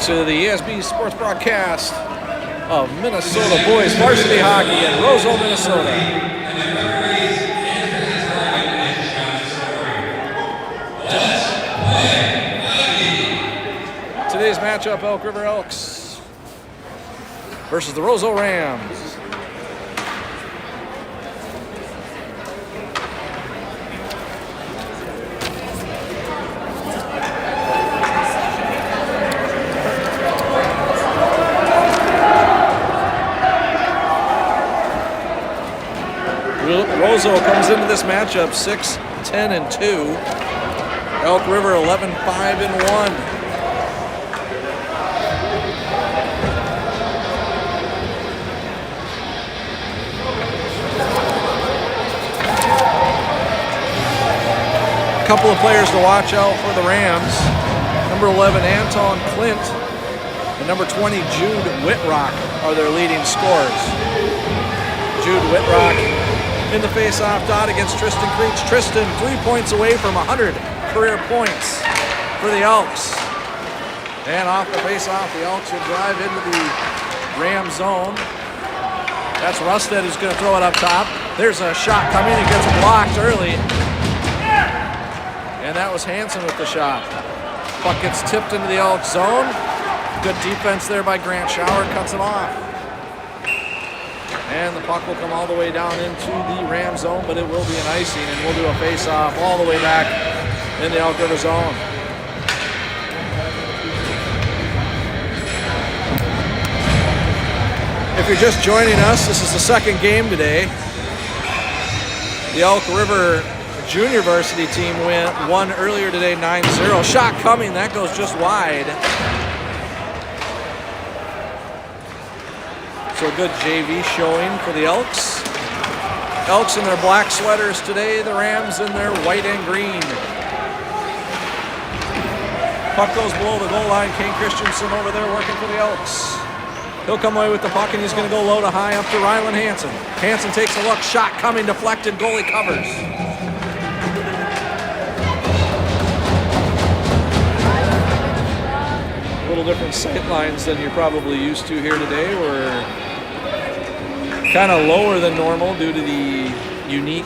To the ESB Sports broadcast of Minnesota Boys Varsity Hockey in Roseville, Minnesota. Today's matchup, Elk River Elks versus the Roseville Rams. Roseville comes into this matchup 6-10-2. Elk River 11-5-1. A couple of players to watch out for the Rams. Number 11, Anton Clint, and number 20, Jude Whitrock are their leading scorers. Jude Whitrock in the face-off dot against Tristan Creech. Tristan 3 points away from 100 career points for the Elks. And off the face-off, the Elks will drive into the Ram zone. That's Rusted who's going to throw it up top. There's a shot coming. It gets blocked early. And that was Hansen with the shot. Puck gets tipped into the Elks zone. Good defense there by Grant. Shower cuts it off. And the puck will come all the way down into the Ram zone, but it will be an icing, and we'll do a face-off all the way back in the Elk River zone. If you're just joining us, this is the second game today. The Elk River Junior Varsity team won earlier today 9-0. Shot coming, that goes just wide. So a good JV showing for the Elks. Elks in their black sweaters today, the Rams in their white and green. Puck goes below the goal line. Kane Christensen over there working for the Elks. He'll come away with the puck, and he's going to go low to high up to Rylan Hansen. Hansen takes a look, shot coming, deflected, goalie covers. A little different sight lines than you're probably used to here today. We're kind of lower than normal due to the unique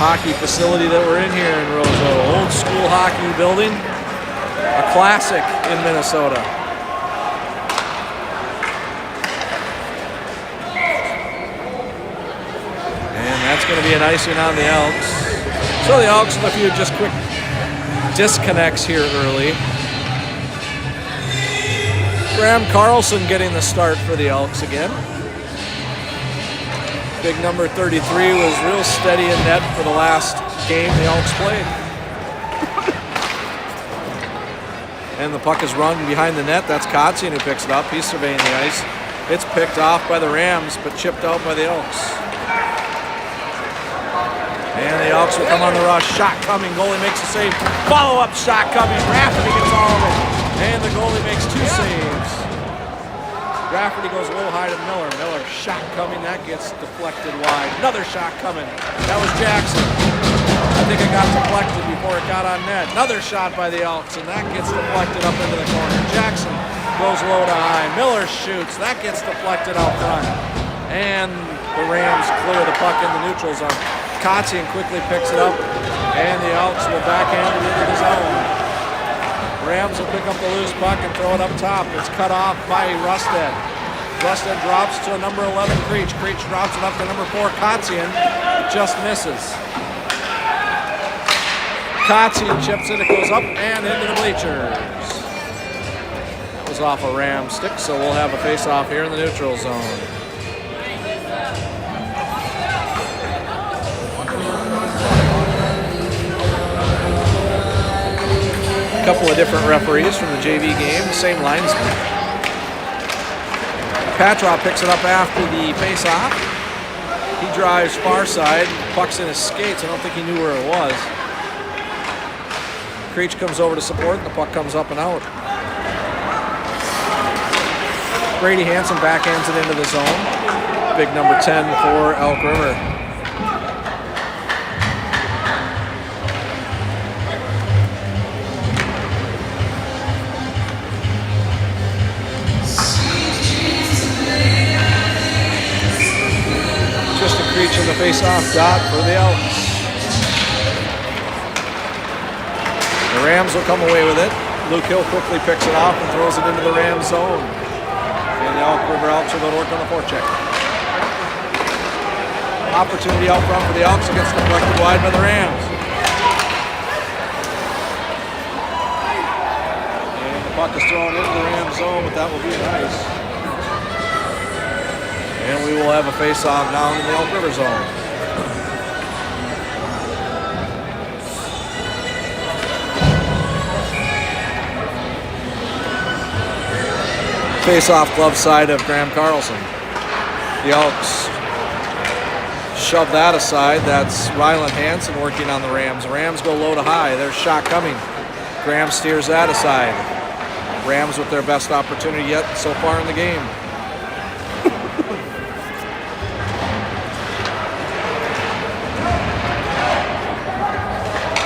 hockey facility that we're in here in Roseau. Old school hockey building, a classic in Minnesota. And that's going to be an icing on the Elks. So the Elks with a few just quick disconnects here early. Graham Carlson getting the start for the Elks again. Big number 33 was real steady in net for the last game the Elks played. And the puck is run behind the net. That's Kotzian who picks it up. He's surveying the ice. It's picked off by the Rams, but chipped out by the Elks. And the Elks will come on the rush. Shot coming. Goalie makes a save. Follow-up shot coming. Rafferty gets all of it. And the goalie makes two saves. Rafferty goes low high to Miller. Miller, shot coming. That gets deflected wide. Another shot coming. That was Jackson. I think it got deflected before it got on net. Another shot by the Elks, and that gets deflected up into the corner. Jackson goes low to high. Miller shoots. That gets deflected out front. And the Rams clear the puck in the neutral zone. Kotzian quickly picks it up, and the Elks will backhand it into the zone. Rams will pick up the loose puck and throw it up top. It's cut off by Rusted. Rusted drops to number 11, Creech. Creech drops it up to number 4, Kotzian. Just misses. Kotzian chips it. It goes up and into the bleachers. That was off a Ram stick, so we'll have a face-off here in the neutral zone. A couple of different referees from the JV game, the same linesman. Patrow picks it up after the face-off. He drives far side, puck's in his skates. I don't think he knew where it was. Creech comes over to support, and the puck comes up and out. Brady Hansen backhands it into the zone. Big number 10 for Elk River. Creech in the face-off dot for the Elks. The Rams will come away with it. Luke Hill quickly picks it off and throws it into the Rams zone. And the Elk River Elks will go to work on the forecheck. Opportunity out front for the Elks against deflected wide by the Rams. And the puck is thrown into the Rams zone, but that will be nice. And we will have a face-off down in the Elk River zone. Face-off glove side of Graham Carlson. The Elks shove that aside. That's Rylan Hansen working on the Rams. Rams go low to high. There's shot coming. Graham steers that aside. Rams with their best opportunity yet so far in the game.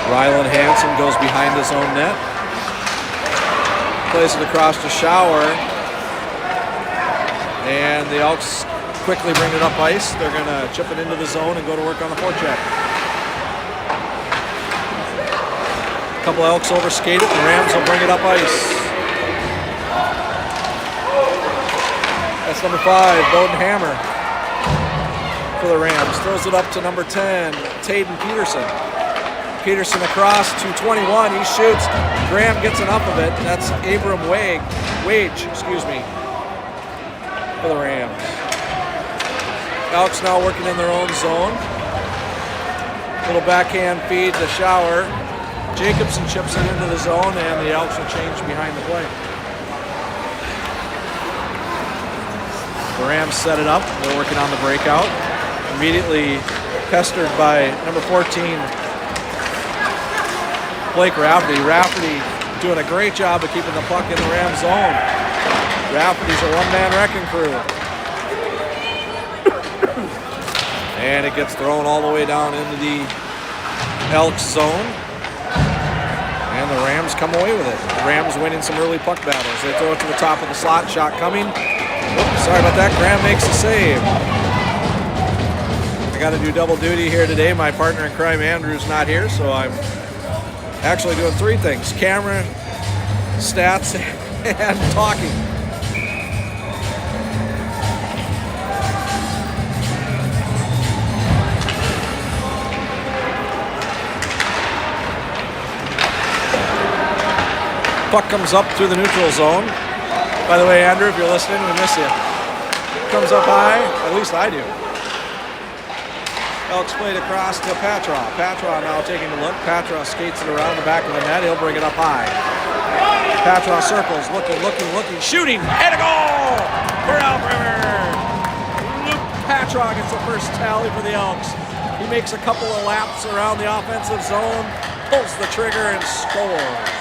Rylan Hansen goes behind his own net. Plays it across to Shower. And the Elks quickly bring it up ice. They're going to chip it into the zone and go to work on the forecheck. A couple Elks overskate it. The Rams will bring it up ice. That's number 5, Bowden Hammer for the Rams. Throws it up to number 10, Taden Peterson. Peterson across to 21. He shoots. Graham gets enough of it. That's Abram Wage, for the Rams. Elks now working in their own zone. Little backhand feed to Shower. Jacobson chips it into the zone, and the Elks will change behind the play. The Rams set it up. They're working on the breakout. Immediately pestered by number 14, Blake Rafferty. Rafferty doing a great job of keeping the puck in the Rams zone. Rafferty's a one-man wrecking crew. And it gets thrown all the way down into the Elks zone. And the Rams come away with it. The Rams winning some early puck battles. They throw it to the top of the slot. Shot coming. Oops, sorry about that. Graham makes the save. I got to do double duty here today. My partner in crime, Andrew's not here, so I'm actually doing 3 things: camera, stats, and talking. Puck comes up through the neutral zone. By the way, Andrew, if you're listening, we miss you. Comes up high, at least I do. Elks played across to Patra. Patra now taking a look. Patra skates it around the back of the net. He'll bring it up high. Patra circles, looking, shooting, and a goal for Elk River. Luke Patra gets the first tally for the Elks. He makes a couple of laps around the offensive zone, pulls the trigger, and scores.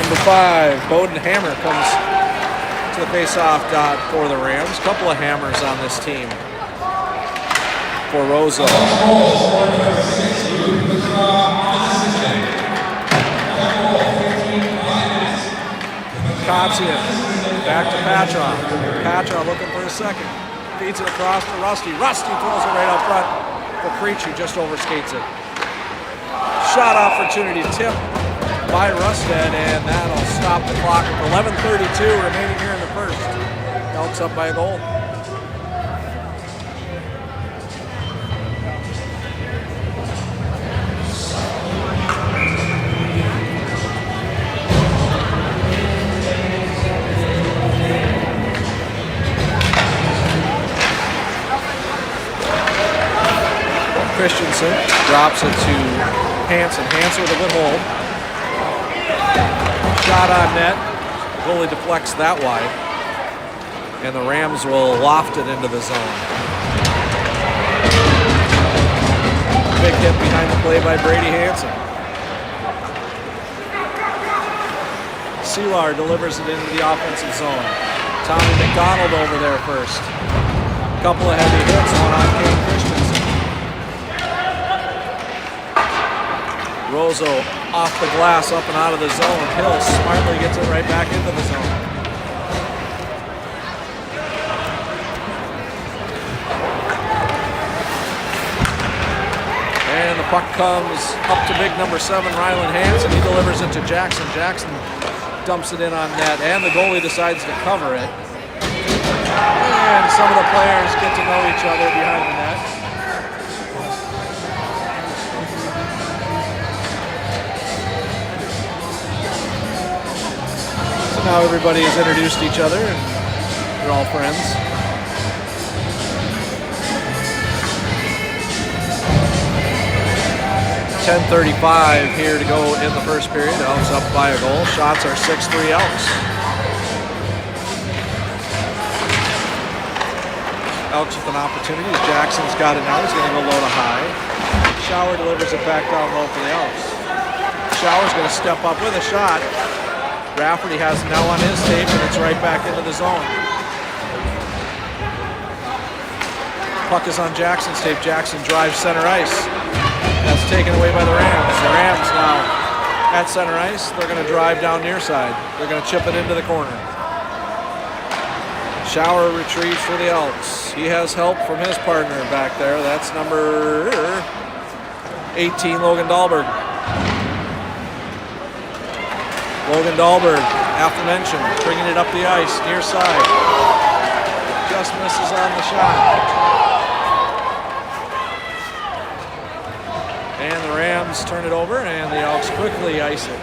Number 5, Bowden Hammer comes to the face-off dot for the Rams. Couple of hammers on this team for Rosa. Kotzian, back to Patra. Patra looking for a second. Feeds it across to Rusty. Rusty throws it right out front for Creech, who just overskates it. Shot opportunity tip by Rusted, and that'll stop the clock with 11:32 remaining here in the first. Elks up by a goal. Christensen drops it to Hansen. Hansen with a good hold. Shot on net. Goalie deflects that wide. And the Rams will loft it into the zone. Big hit behind the play by Brady Hansen. Selar delivers it into the offensive zone. Tommy McDonald over there first. Couple of heavy hits, one on Kane Christensen. Rozo off the glass, up and out of the zone. Hill smartly gets it right back into the zone. And the puck comes up to big number 7, Rylan Hansen. He delivers it to Jackson. Jackson dumps it in on net, and the goalie decides to cover it. And some of the players get to know each other behind the net. Now everybody has introduced each other and they're all friends. .10:35 here to go in the first period. Elks up by a goal. Shots are 6-3 Elks. Elks with an opportunity. Jackson's got it now. He's going to go low to high. Shower delivers it back down low for the Elks. Shower's going to step up with a shot. Rafferty has it now on his tape, and it's right back into the zone. Puck is on Jackson's tape. Jackson drives center ice. That's taken away by the Rams. The Rams now at center ice. They're going to drive down near side. They're going to chip it into the corner. Shower retrieves for the Elks. He has help from his partner back there. That's number 18, Logan Dahlberg. Logan Dahlberg, aforementioned, bringing it up the ice, near side. Just misses on the shot. And the Rams turn it over, and the Elks quickly ice it.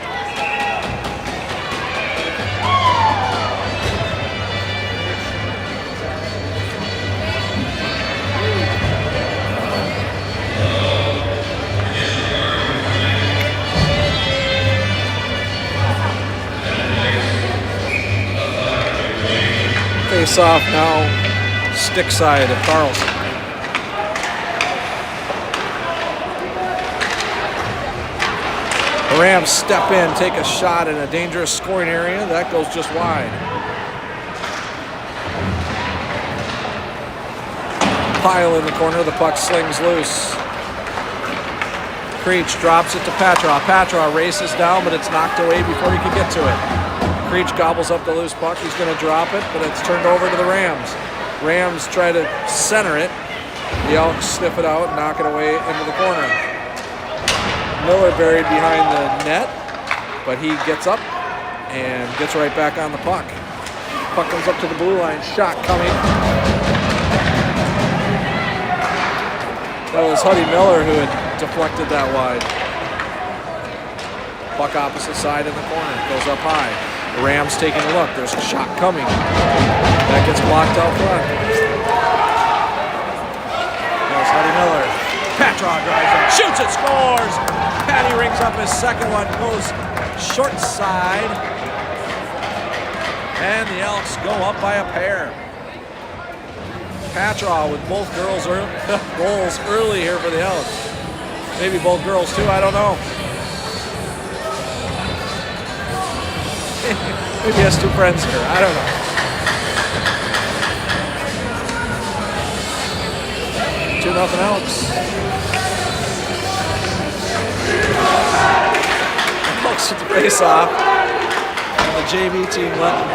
Face off now, stick side of Carlson. The Rams step in, take a shot in a dangerous scoring area. That goes just wide. Pile in the corner, the puck slings loose. Creech drops it to Patra. Patra races down, but it's knocked away before he can get to it. Creech gobbles up the loose puck. He's going to drop it, but it's turned over to the Rams. Rams try to center it. The Elks sniff it out and knock it away into the corner. Miller buried behind the net, but he gets up and gets right back on the puck. Puck comes up to the blue line. Shot coming. That was Huddy Miller who had deflected that wide. Puck opposite side in the corner. Goes up high. The Rams taking a look. There's a shot coming. That gets blocked out front. There's Huddy Miller. Patra drives up, shoots it, scores! Patty rings up his second one, goes short side. And the Elks go up by a pair. Patra with both goals early here for the Elks. Maybe both girls too, I don't know. Maybe he has two friends here, I don't know. 2-0 Elks. Elks with the face off. And the JV team letting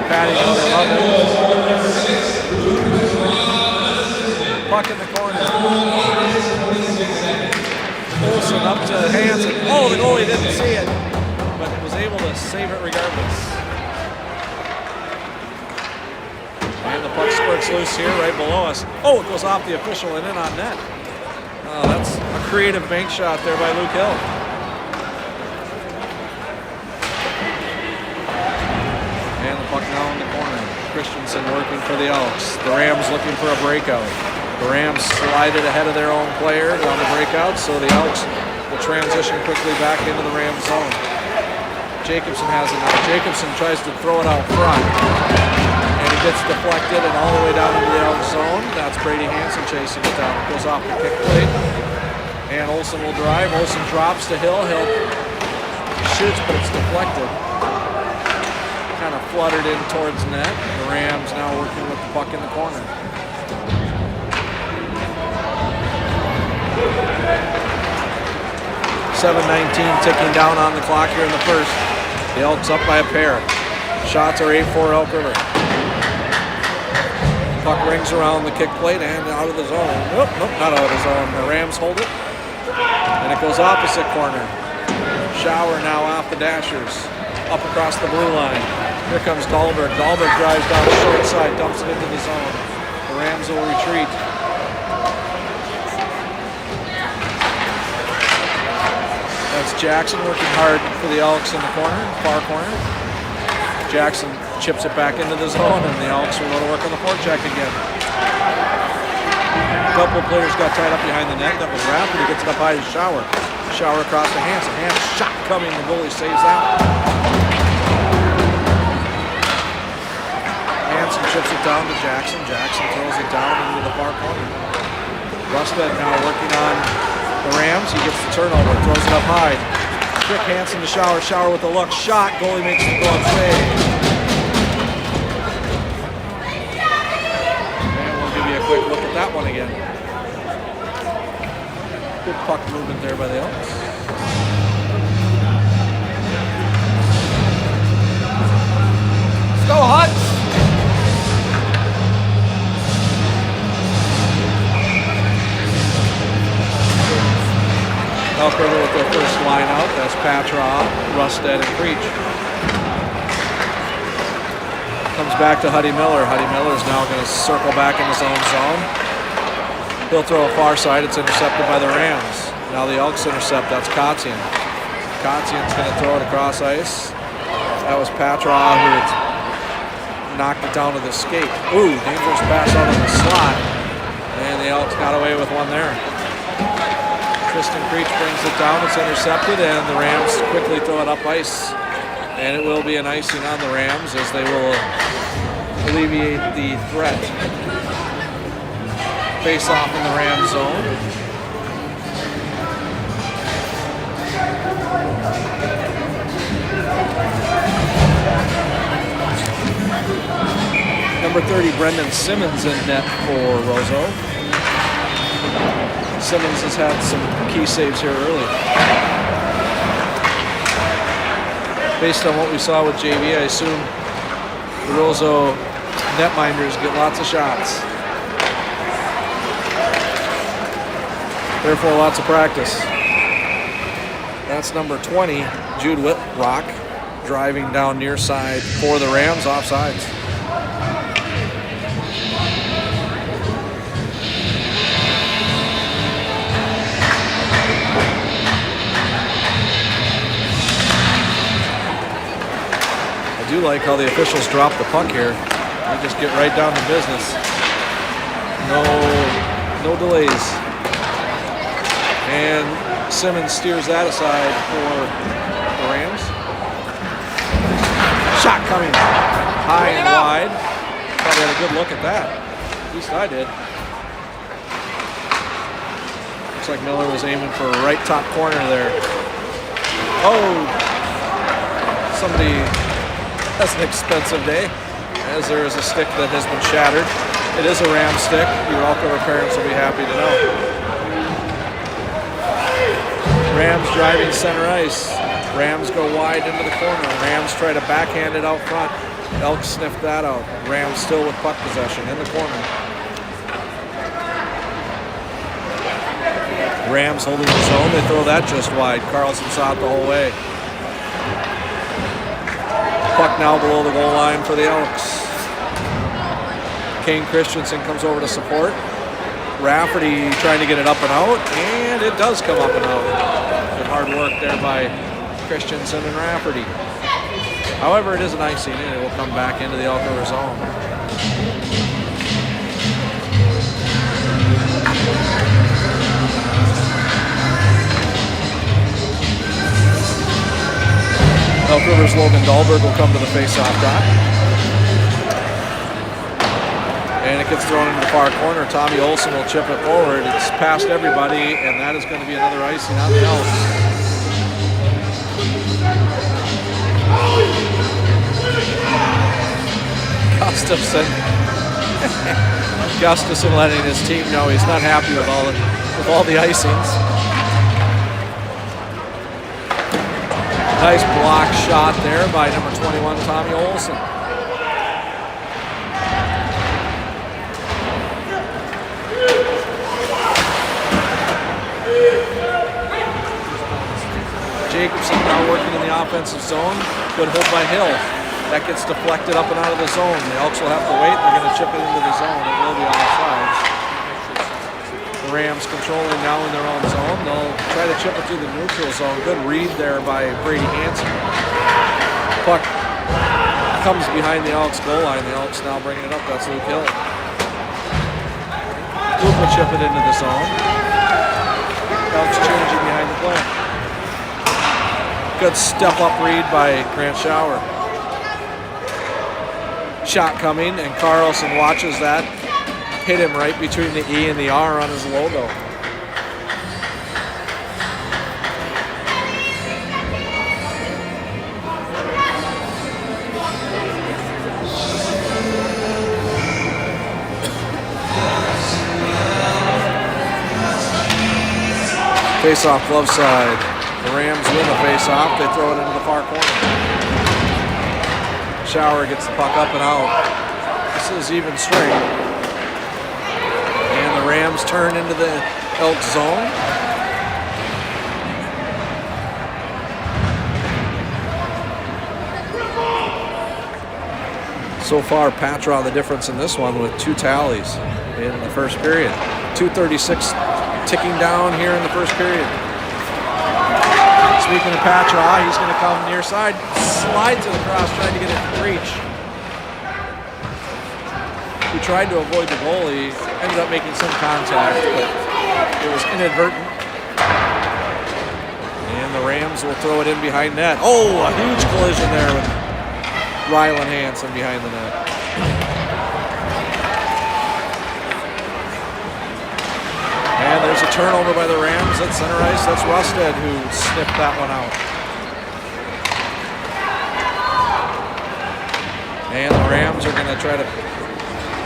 Patty know they love it. Puck in the corner. Olsen up to Hansen. Oh, the goalie didn't see it, but was able to save it regardless. And the puck squirts loose here right below us. Oh, it goes off the official and in on net. That's a creative bank shot there by Luke Hill. And the puck now in the corner. Christensen working for the Elks. The Rams looking for a breakout. The Rams slide it ahead of their own player on the breakout, so the Elks will transition quickly back into the Rams zone. Jacobson has it now. Jacobson tries to throw it out front. And it gets deflected and all the way down into the Elks zone. That's Brady Hansen chasing it down. It goes off the kick plate. And Olsen will drive. Olsen drops to Hill. Hill shoots, but it's deflected. Kind of fluttered in towards net. The Rams now working with the puck in the corner. .7:19 ticking down on the clock here in the first. The Elks up by a pair. Shots are 8-4 Elk River. Puck rings around the kick plate and out of the zone. Nope, not out of the zone. The Rams hold it. And it goes opposite corner. Shower now off the dashers. Up across the blue line. Here comes Dahlberg. Dahlberg drives down the short side, dumps it into the zone. The Rams will retreat. That's Jackson working hard for the Elks in the corner, far corner. Jackson chips it back into the zone, and the Elks will go to work on the forecheck again. A couple of players got tied up behind the net. That was Rapid. He gets it up high to Shower. Shower across to Hansen. Hansen shot coming. The goalie saves that. Hansen chips it down to Jackson. Jackson throws it down into the far corner. Rustad now working on the Rams. He gets the turnover, throws it up high. Quick Hansen to Shower. Shower with a look. Shot. Goalie makes the glove save. And we'll give you a quick look at that one again. Good puck movement there by the Elks. Elk River with their first line out. That's Patra, Rustad, and Creech. Comes back to Huddy Miller. Huddy Miller is now going to circle back in his own zone. He'll throw a far side. It's intercepted by the Rams. Now the Elks intercept. That's Kotzian. Kotzian's going to throw it across ice. That was Patra who knocked it down to the skate. Ooh, dangerous pass out of the slot. And the Elks got away with one there. Tristan Creech brings it down. It's intercepted, and the Rams quickly throw it up ice. And it will be an icing on the Rams as they will alleviate the threat. Face off in the Rams zone. Number 30, Brendan Simmons in net for Roseau. Simmons has had some key saves here early. Based on what we saw with JV, I assume the Roseau netminders get lots of shots. Therefore, lots of practice. That's number 20, Jude Whitrock, driving down near side for the Rams, offsides. I do like how the officials drop the puck here. They just get right down to business. No delays. And Simmons steers that aside for the Rams. Shot coming high and wide. Probably had a good look at that. At least I did. Looks like Miller was aiming for a right top corner there. Oh! Somebody has an expensive day, as there is a stick that has been shattered. It is a Ram stick. Your Elk River parents will be happy to know. Rams driving center ice. Rams go wide into the corner. Rams try to backhand it out front. Elks sniff that out. Rams still with puck possession in the corner. Rams holding the zone. They throw that just wide. Carlson saw it the whole way. Puck now below the goal line for the Elks. Kane Christensen comes over to support. Rafferty trying to get it up and out, and it does come up and out. Good hard work there by Christensen and Rafferty. However, it is an icing, and it will come back into the Elk River zone. Elk River's Logan Dahlberg will come to the face-off dot. And it gets thrown into the far corner. Tommy Olson will chip it forward. It's past everybody, and that is going to be another icing on the Elks. Gustafson letting his team know he's not happy with all the icings. Nice block shot there by number 21, Tommy Olson. Jacobson now working in the offensive zone. Good hold by Hill. That gets deflected up and out of the zone. The Elks will have to wait. They're going to chip it into the zone. It will be offsides. The Rams controlling now in their own zone. They'll try to chip it through the neutral zone. Good read there by Brady Hansen. Puck comes behind the Elks goal line. The Elks now bringing it up. That's Luke Hill. Luke will chip it into the zone. Elks changing behind the play. Good step-up read by Grant Schauer. Shot coming, and Carlson watches that. Hit him right between the E and the R on his logo. Face-off glove side. The Rams win the face-off. They throw it into the far corner. Schauer gets the puck up and out. This is even strength. And the Rams turn into the Elk zone. So far, Patra the difference in this one with 2 tallies in the first period. 2:36 ticking down here in the first period. Speaking of Patra, he's going to come near side, slides it across, trying to get it to reach. He tried to avoid the goalie, ended up making some contact, but it was inadvertent. And the Rams will throw it in behind net. Oh, a huge collision there with Rylan Hansen behind the net. And there's a turnover by the Rams at center ice. That's Rusted who sniffed that one out. And the Rams are going to try to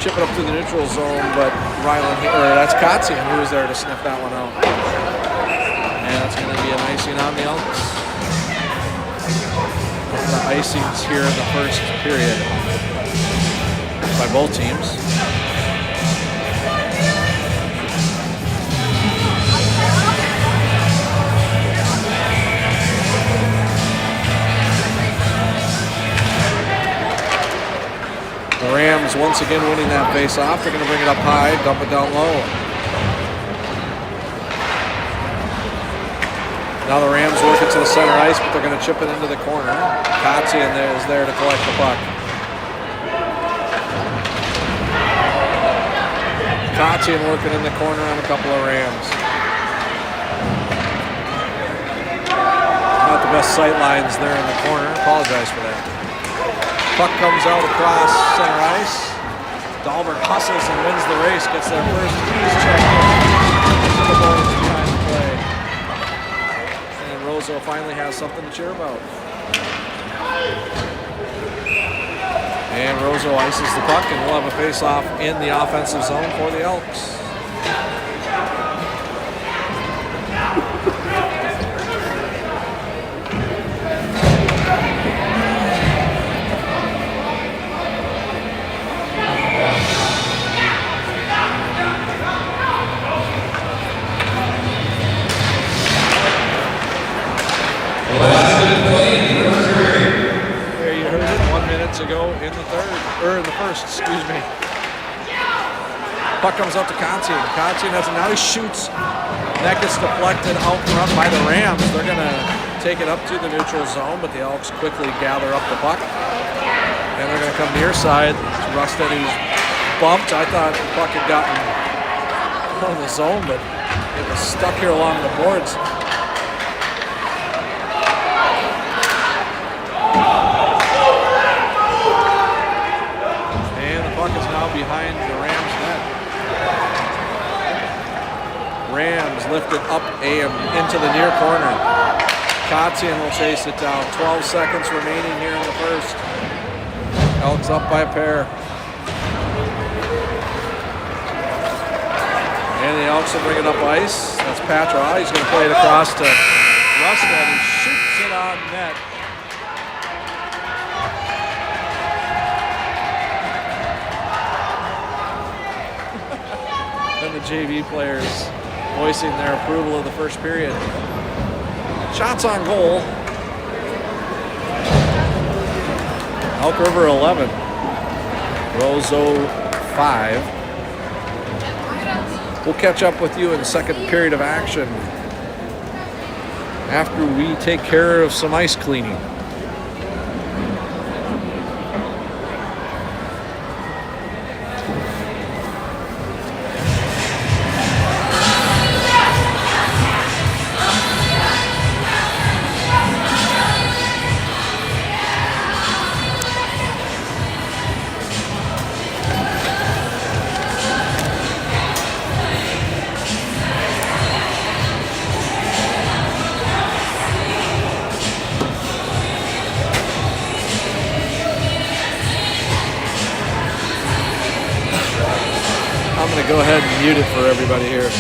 chip it up to the neutral zone, but that's Kotzian who was there to sniff that one out. And that's going to be an icing on the Elks. The icings here in the first period by both teams. The Rams once again winning that face-off. They're going to bring it up high, dump it down low. Now the Rams work it to the center ice, but they're going to chip it into the corner. Kotzian is there to collect the puck. Kotzian working in the corner on a couple of Rams. Not the best sight lines there in the corner. Apologize for that. Puck comes out across center ice. Dahlberg hustles and wins the race, gets their first keys checked in. The ball is behind the play. And Rozo finally has something to cheer about. And Rozo ices the puck, and we'll have a face-off in the offensive zone for the Elks. There you heard it, 1 minute to go in the first, excuse me. Puck comes up to Kotzian. Kotzian has it now, he shoots. That gets deflected out front by the Rams. They're gonna take it up to the neutral zone, but the Elks quickly gather up the puck. And they're gonna come near side. It's Rusted who's bumped. I thought the puck had gotten out of the zone, but it was stuck here along the boards. Behind the Rams net. Rams lifted up and into the near corner. Kotzian will chase it down. 12 seconds remaining here in the first. Elks up by a pair. And the Elks will bring it up ice. That's Patra. He's going to play it across to Rusted. He shoots it on net. And the JV players voicing their approval of the first period. Shots on goal. Elk River 11. Rozo 5. We'll catch up with you in the second period of action after we take care of some ice cleaning. I'm going to go ahead and mute it for everybody here.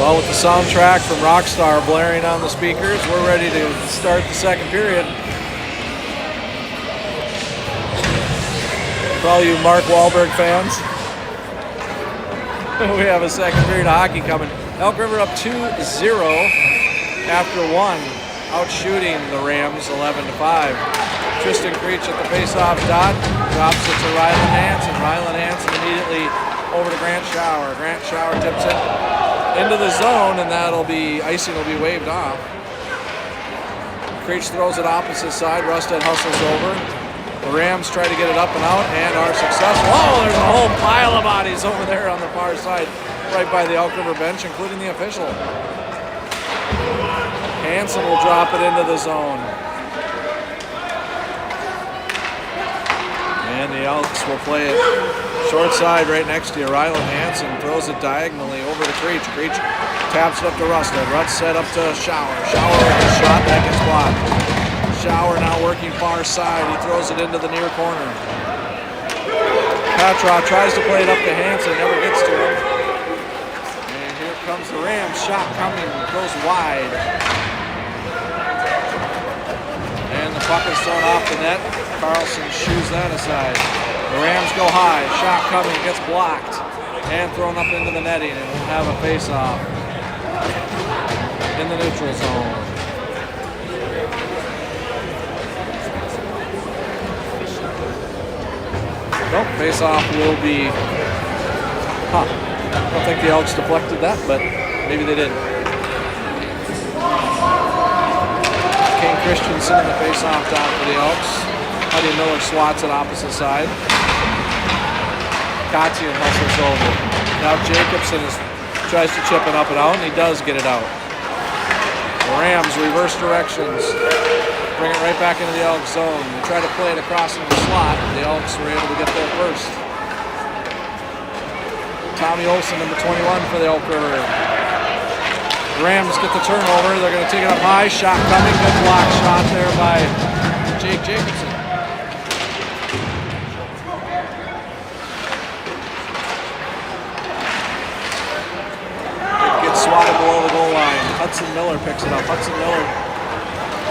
Well, with the soundtrack from Rockstar blaring on the speakers, we're ready to start the second period. For all you Mark Wahlberg fans, we have a second period of hockey coming. Elk River up 2-0 after one, outshooting the Rams 11-5. Tristan Creech at the faceoff dot, drops it to Rylan Hansen. Rylan Hansen immediately over to Grant Shower. Grant Shower tips it into the zone, and icing will be waved off. Creech throws it opposite side. Rustad hustles over. The Rams try to get it up and out and are successful. Oh, there's a whole pile of bodies over there on the far side, right by the Elk River bench, including the official. Hansen will drop it into the zone. And the Elks will play it short side right next to you. Rylan Hansen throws it diagonally over to Creech. Creech taps it up to Rustad. Rustad up to Shower. Shower with a shot that gets blocked. Shower now working far side. He throws it into the near corner. Patra tries to play it up to Hansen, never gets to him. And here comes the Rams. Shot coming, goes wide. And the puck is thrown off the net. Carlson shoos that aside. The Rams go high. Shot coming, gets blocked. And thrown up into the netting, and we'll have a face-off in the neutral zone. Nope, face-off will be... I don't think the Elks deflected that, but maybe they did. Kane Christensen in the face-off dot for the Elks. Huddy Miller swats it opposite side. Katian hustles over. Now Jacobson tries to chip it up and out, and he does get it out. The Rams reverse directions. Bring it right back into the Elks zone. They try to play it across in the slot. The Elks were able to get there first. Tommy Olson, number 21 for the Elk River. The Rams get the turnover. They're going to take it up high. Shot coming. Good block shot there by Jake Jacobson. It gets swatted below the goal line. Hudson Miller picks it up. Hudson Miller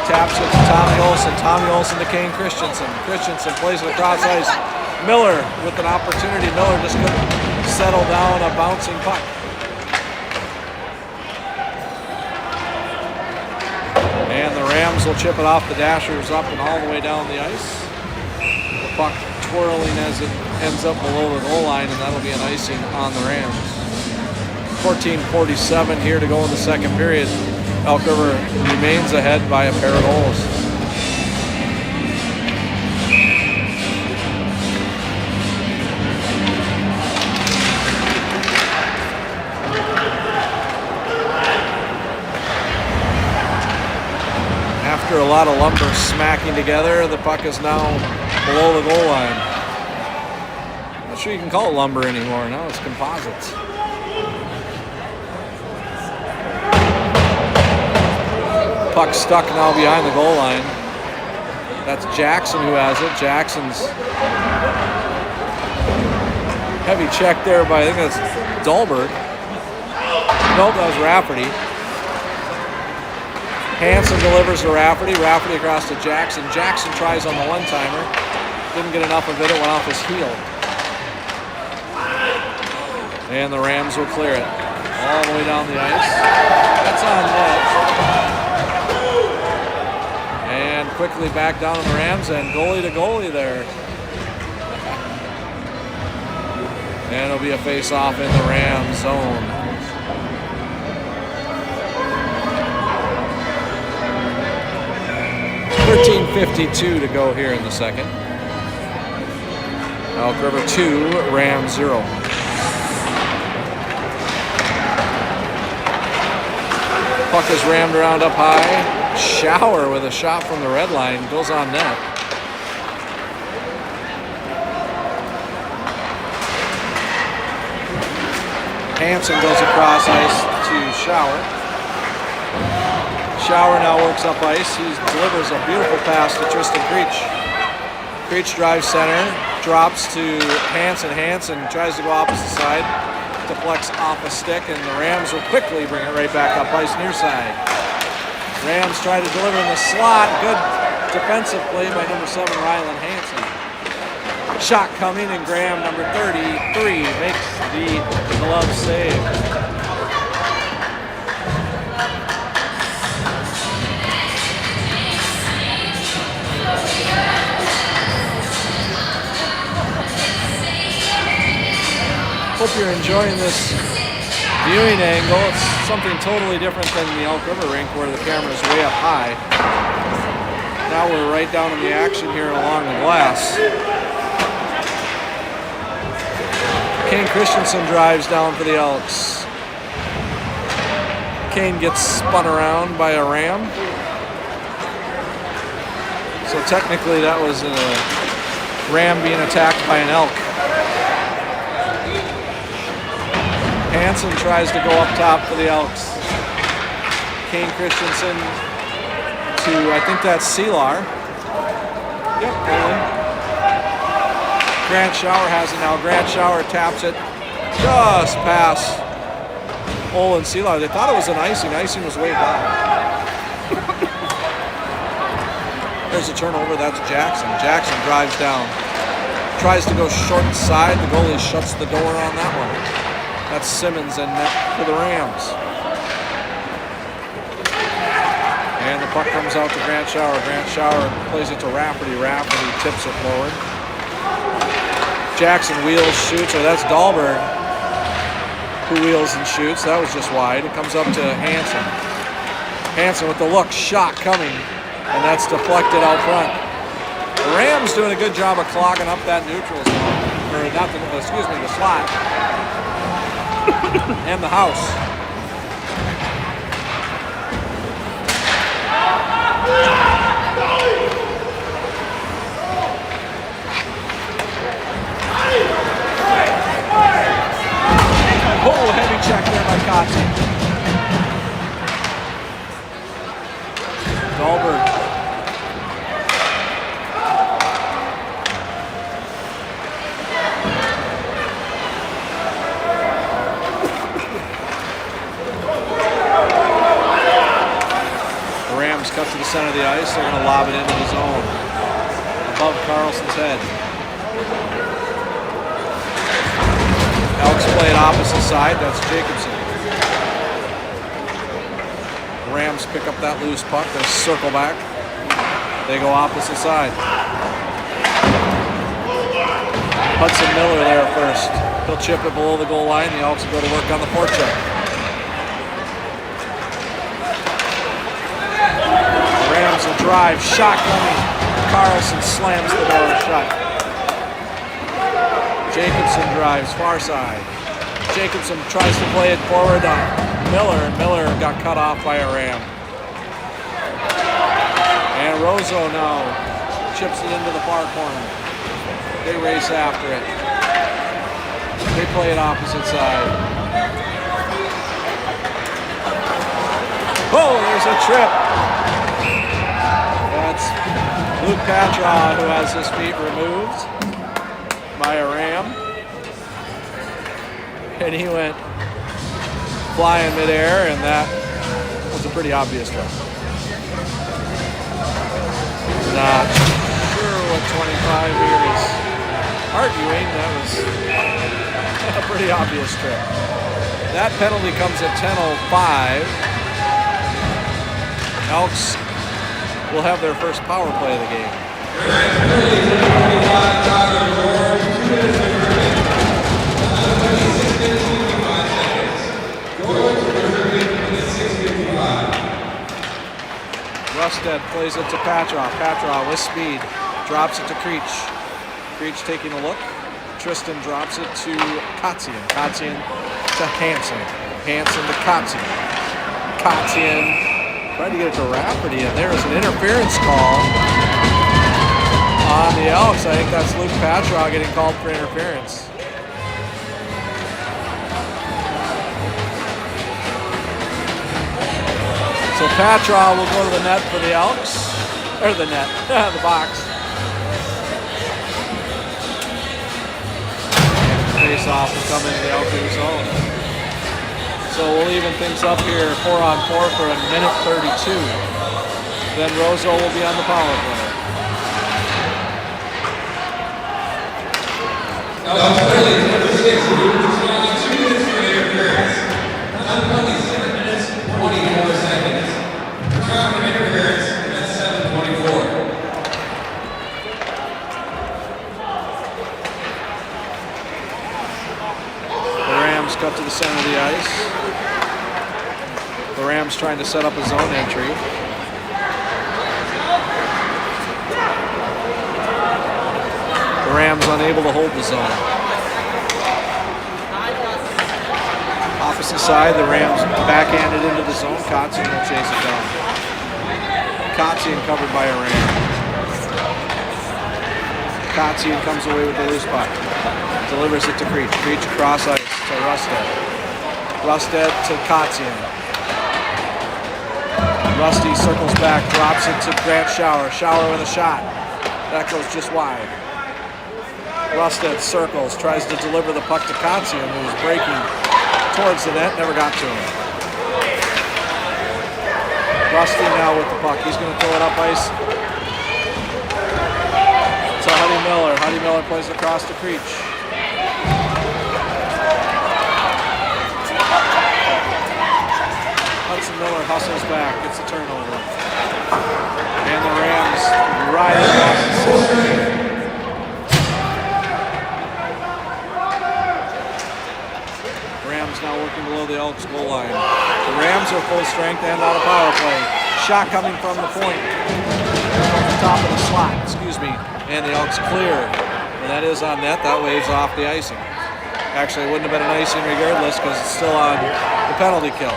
taps it to Tommy Olson. Tommy Olson to Kane Christensen. Christensen plays it across ice. Miller with an opportunity. Miller just couldn't settle down a bouncing puck. And the Rams will chip it off the Dashers up and all the way down the ice. The puck twirling as it ends up below the goal line, and that'll be an icing on the Rams. 14:47 here to go in the second period. Elk River remains ahead by a pair of goals. After a lot of lumber smacking together, the puck is now below the goal line. I'm not sure you can call it lumber anymore. Now it's composites. Puck stuck now behind the goal line. That's Jackson who has it. Jackson's heavy check there by, I think that's Dahlberg. Nope, that was Rafferty. Hansen delivers to Rafferty. Rafferty across to Jackson. Jackson tries on the one-timer. Didn't get enough of it. It went off his heel. And the Rams will clear it all the way down the ice. That's on net. And quickly back down on the Rams, and goalie to goalie there. And it'll be a face-off in the Rams zone. .52 to go here in the second. Elk River 2, Rams 0. Puck is rammed around up high. Shower with a shot from the red line goes on net. Hansen goes across ice to Shower. Shower now works up ice. He delivers a beautiful pass to Tristan Creech. Creech drives center, drops to Hansen. Hansen tries to go opposite side. deflects off a stick, and the Rams will quickly bring it right back up ice near side. Rams try to deliver in the slot. Good defensive play by number 7, Rylan Hansen. Shot coming, and Graham, number 33, makes the glove save. Hope you're enjoying this viewing angle. It's something totally different than the Elk River rink where the camera's way up high. Now we're right down in the action here along the glass. Kane Christensen drives down for the Elks. Kane gets spun around by a Ram. So technically that was a Ram being attacked by an Elk. Hansen tries to go up top for the Elks. Kane Christensen to, I think that's Seelar. Yep, really. Grant Schauer has it now. Grant Schauer taps it just past Olin Seelar. They thought it was an icing. Icing was way back. There's a turnover. That's Jackson. Jackson drives down. Tries to go short side. The goalie shuts the door on that one. That's Simmons and net for the Rams. And the puck comes out to Grant Schauer. Grant Schauer plays it to Rafferty. Rafferty tips it forward. Jackson wheels, shoots, or that's Dahlberg who wheels and shoots. That was just wide. It comes up to Hansen. Hansen with the look, shot coming, and that's deflected out front. The Rams doing a good job of clogging up that neutral zone, or not the, excuse me, the slot. And the house. Oh, heavy check there by Kotze. Dahlberg. Cut to the center of the ice. They're going to lob it into the zone above Carlson's head. Elks play it opposite side. That's Jacobson. Rams pick up that loose puck. They circle back. They go opposite side. Hudson Miller there first. He'll chip it below the goal line. The Elks will go to work on the forecheck. Rams will drive, shot coming. Carlson slams the door shut. Jacobson drives far side. Jacobson tries to play it forward on Miller, and Miller got cut off by a Ram. And Rozo now chips it into the far corner. They race after it. They play it opposite side. Oh, there's a trip. That's Luke Patra, who has his feet removed by a Ram. And he went flying midair, and that was a pretty obvious trip. Not sure what 25 here is arguing. That was a pretty obvious trip. That penalty comes at 10:05. Elks will have their first power play of the game. Rustad plays it to Patra. Patra with speed. Drops it to Creech. Creech taking a look. Tristan drops it to Kotzian. Kotzian to Hansen. Hansen to Kotzian. Kotzian tried to get it to Rafferty, and there is an interference call on the Elks. I think that's Luke Patra getting called for interference. So Patra will go to the net for the Elks, or the net, the box. face-off will come into the Elk River zone. So we'll even things up here 4-on-4 for a minute 32. Then Roseau will be on the power play. Number 6, 2 minutes for interference. Number 27 minutes, 24 seconds. Return from interference at 7:24. The Rams cut to the center of the ice. The Rams trying to set up a zone entry. The Rams unable to hold the zone. Opposite side, the Rams backhanded into the zone. Kotzian will chase it down. Kotzian covered by a Ram. Kotzian comes away with the loose puck. Delivers it to Creech. Creech across ice to Rusted. Rusted to Kotzian. Rusty circles back, drops it to Grant Shower. Shower with a shot. That goes just wide. Rusted circles, tries to deliver the puck to Kotzian, who was breaking towards the net, never got to him. Rusty now with the puck. He's going to throw it up ice to Huddy Miller. Huddy Miller plays across to Creech. Hudson Miller hustles back, gets the turnover. And the Rams ride it off the center. Rams now working below the Elks goal line. The Rams are full strength and on a power play. Shot coming from the point. Off the top of the slot, and the Elks clear. And that is on net. That waves off the icing. Actually, it wouldn't have been an icing regardless because it's still on the penalty kill.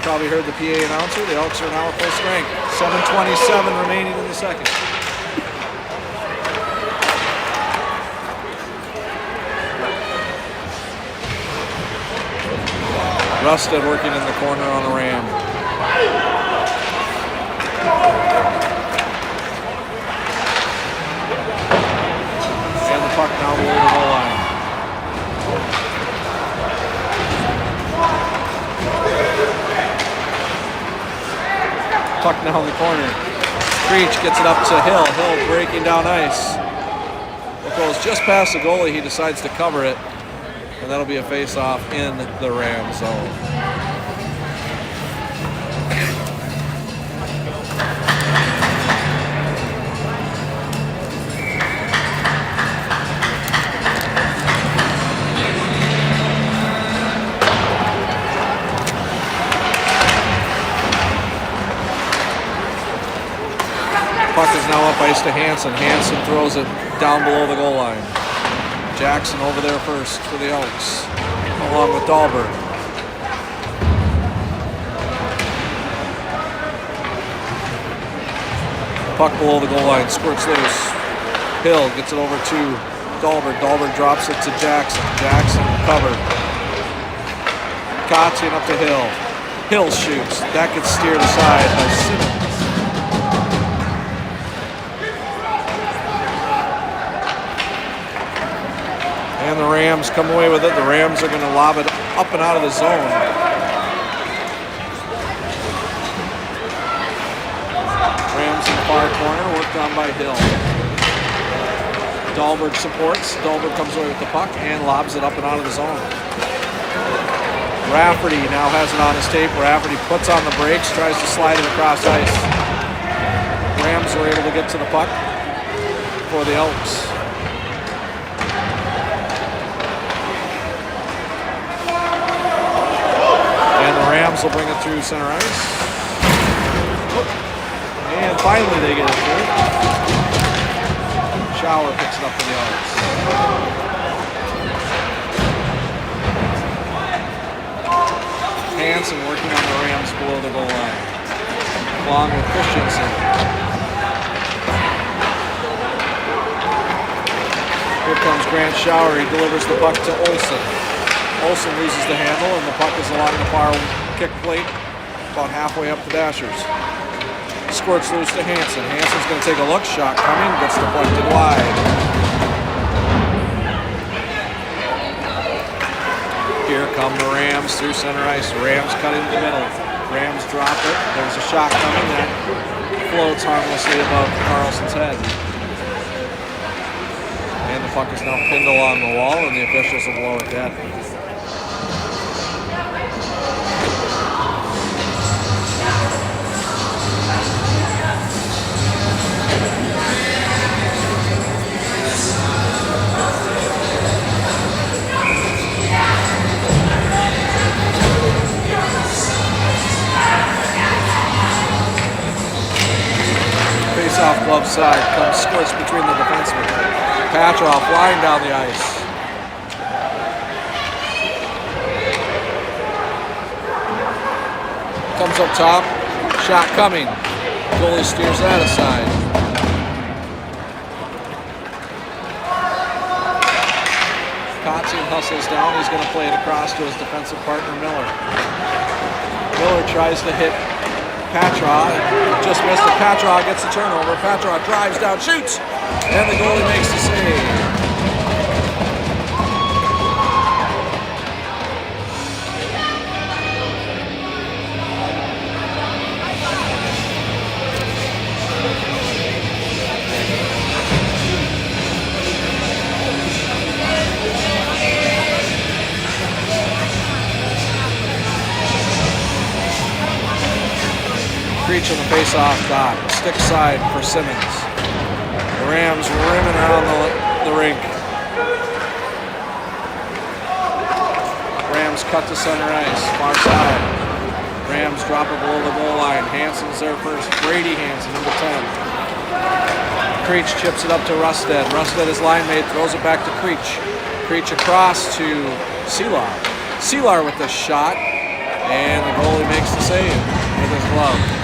Probably heard the PA announcer. The Elks are now at full strength. 7:27 remaining in the second. Rusted working in the corner on a Ram. And the puck now below the goal line. Puck now in the corner. Creech gets it up to Hill. Hill breaking down ice. It goes just past the goalie. He decides to cover it. And that'll be a face-off in the Ram zone. Puck is now up ice to Hansen. Hansen throws it down below the goal line. Jackson over there first for the Elks, along with Dahlberg. Puck below the goal line, squirts loose. Hill gets it over to Dahlberg. Dahlberg drops it to Jackson. Jackson covered. Kotzian up to Hill. Hill shoots. That gets steered aside by Simmons. And the Rams come away with it. The Rams are going to lob it up and out of the zone. Rams in the far corner, worked on by Hill. Dahlberg supports. Dahlberg comes away with the puck and lobs it up and out of the zone. Rafferty now has it on his tape. Rafferty puts on the brakes, tries to slide it across ice. Rams were able to get to the puck for the Elks. Rams will bring it through center ice. And finally they get it through. Shower picks it up for the Elks. Hansen working on the Rams below the goal line, along with Christensen. Here comes Grant Shower. He delivers the puck to Olsen. Olsen loses the handle, and the puck is along the far kick plate about halfway up the Dashers. Squirts loose to Hanson. Hanson's going to take a look. Shot coming. Gets deflected wide. Here come the Rams through center ice. Rams cutting the middle. Rams drop it. There's a shot coming that floats harmlessly above Carlson's head. And the puck is now pinned along the wall, and the officials will blow it dead. Face-off glove side comes squished between the defensemen. Patroff flying down the ice. Comes up top. Shot coming. Goalie steers that aside. Kotzian hustles down. He's going to play it across to his defensive partner, Miller. Miller tries to hit Patroff, just missed it. Patroff gets the turnover. Patroff drives down, shoots, and the goalie makes the save. Creech on the face-off dot. Stick side for Simmons. The Rams rimming around the rink. Rams cut to center ice, far side. Rams drop it below the goal line. Hanson's there first. Brady Hanson, number 10. Creech chips it up to Rusted. Rusted, his line mate, throws it back to Creech. Creech across to Seelar. Seelar with the shot, and the goalie makes the save with his glove.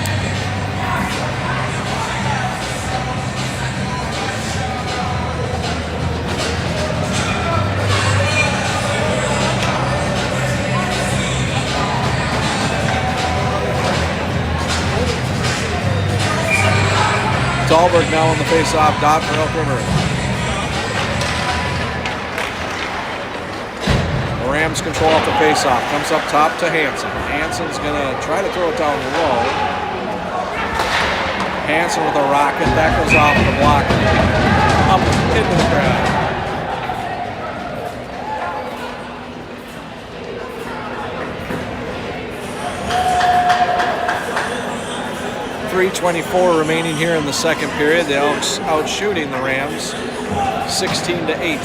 Dahlberg now on the face-off dot for Elk River. The Rams control off the face-off. Comes up top to Hanson. Hanson's going to try to throw it down low. Hanson with a rocket. That goes off the block. Up into the crowd. 3:24 remaining here in the second period. The Elks out shooting the Rams 16-8.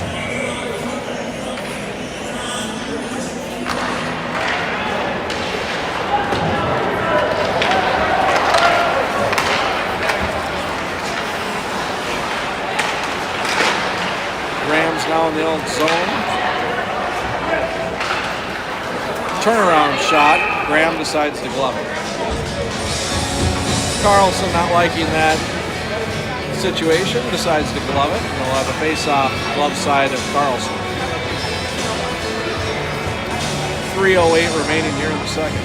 Rams now in the old zone. Turnaround shot. Graham decides to glove it. Carlson not liking that situation, decides to glove it. We'll have a face-off glove side of Carlson. 3:08 remaining here in the second.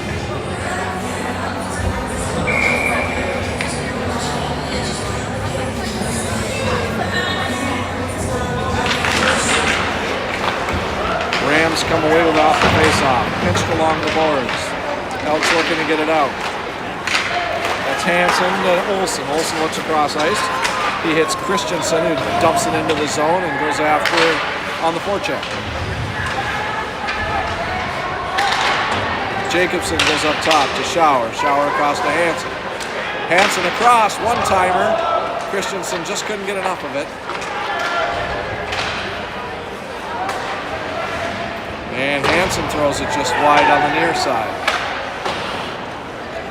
Rams come away with off the face-off. Pinched along the boards. Elks looking to get it out. That's Hanson to Olsen. Olsen looks across ice. He hits Christensen, who dumps it into the zone and goes after on the forecheck. Jacobson goes up top to Schauer. Schauer across to Hanson. Hanson across, one-timer. Christensen just couldn't get enough of it. And Hanson throws it just wide on the near side.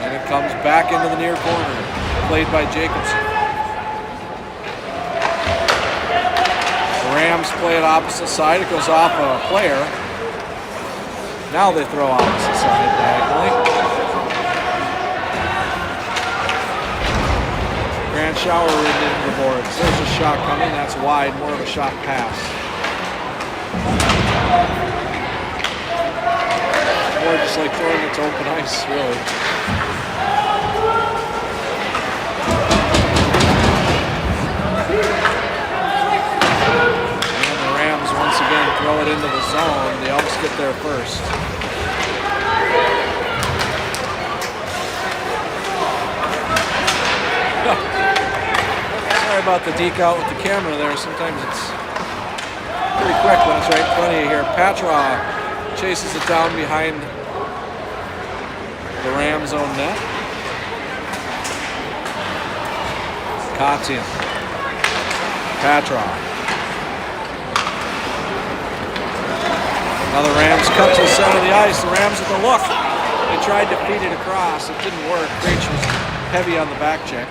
And it comes back into the near corner, played by Jacobson. The Rams play it opposite side. It goes off a player. Now they throw opposite side diagonally. Grant Schauer into the boards. There's a shot coming. That's wide, more of a shot pass. scoreboard just like throwing it to open ice, really. And the Rams once again throw it into the zone. The Elks get there first. Sorry about the deke out with the camera there. Sometimes it's pretty quick when it's right in front of you here. Patra chases it down behind the Rams' own net. Katian. Patra. Now the Rams cut to the center of the ice. The Rams with the look. They tried to feed it across. It didn't work. Creech was heavy on the back check.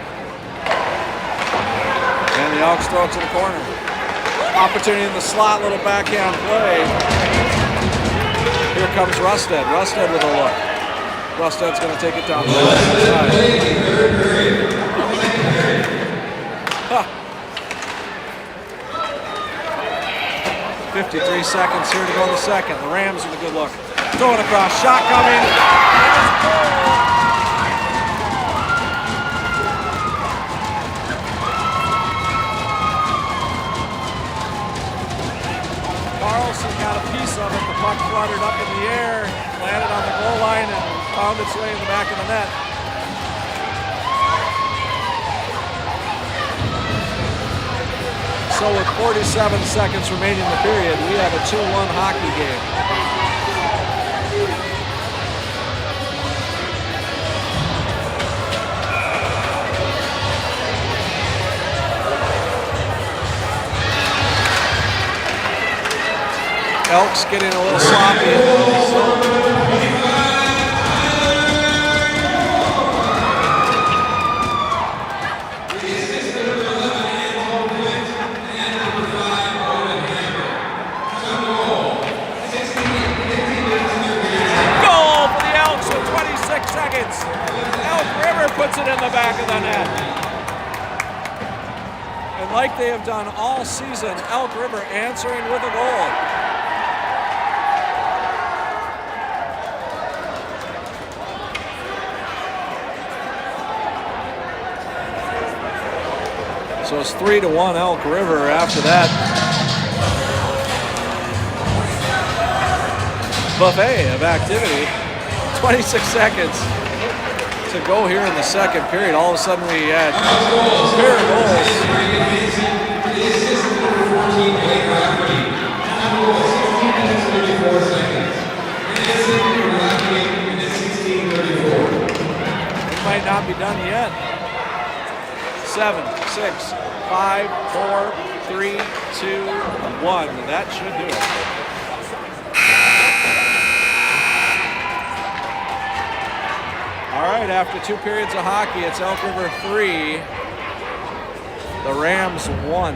And the Elks throw it to the corner. Opportunity in the slot, little backhand play. Here comes Rusted. Rusted with a look. Rusted's going to take it down the left side. 53 seconds here to go in the second. The Rams with a good look. Throwing across, shot coming. Carlson got a piece of it. The puck fluttered up in the air, landed on the goal line, and found its way in the back of the net. So with 47 seconds remaining in the period, we have a 2-1 hockey game. Elks getting a little sloppy. Goal for the Elks with 26 seconds. Elk River puts it in the back of the net. And like they have done all season, Elk River answering with a goal. So it's 3-1 Elk River after that. Buffet of activity. 26 seconds to go here in the second period. All of a sudden we had a pair of goals. It might not be done yet. 7, 6, 5, 4, 3, 2, 1. That should do it. All right, after 2 periods of hockey, it's Elk River 3, the Rams 1.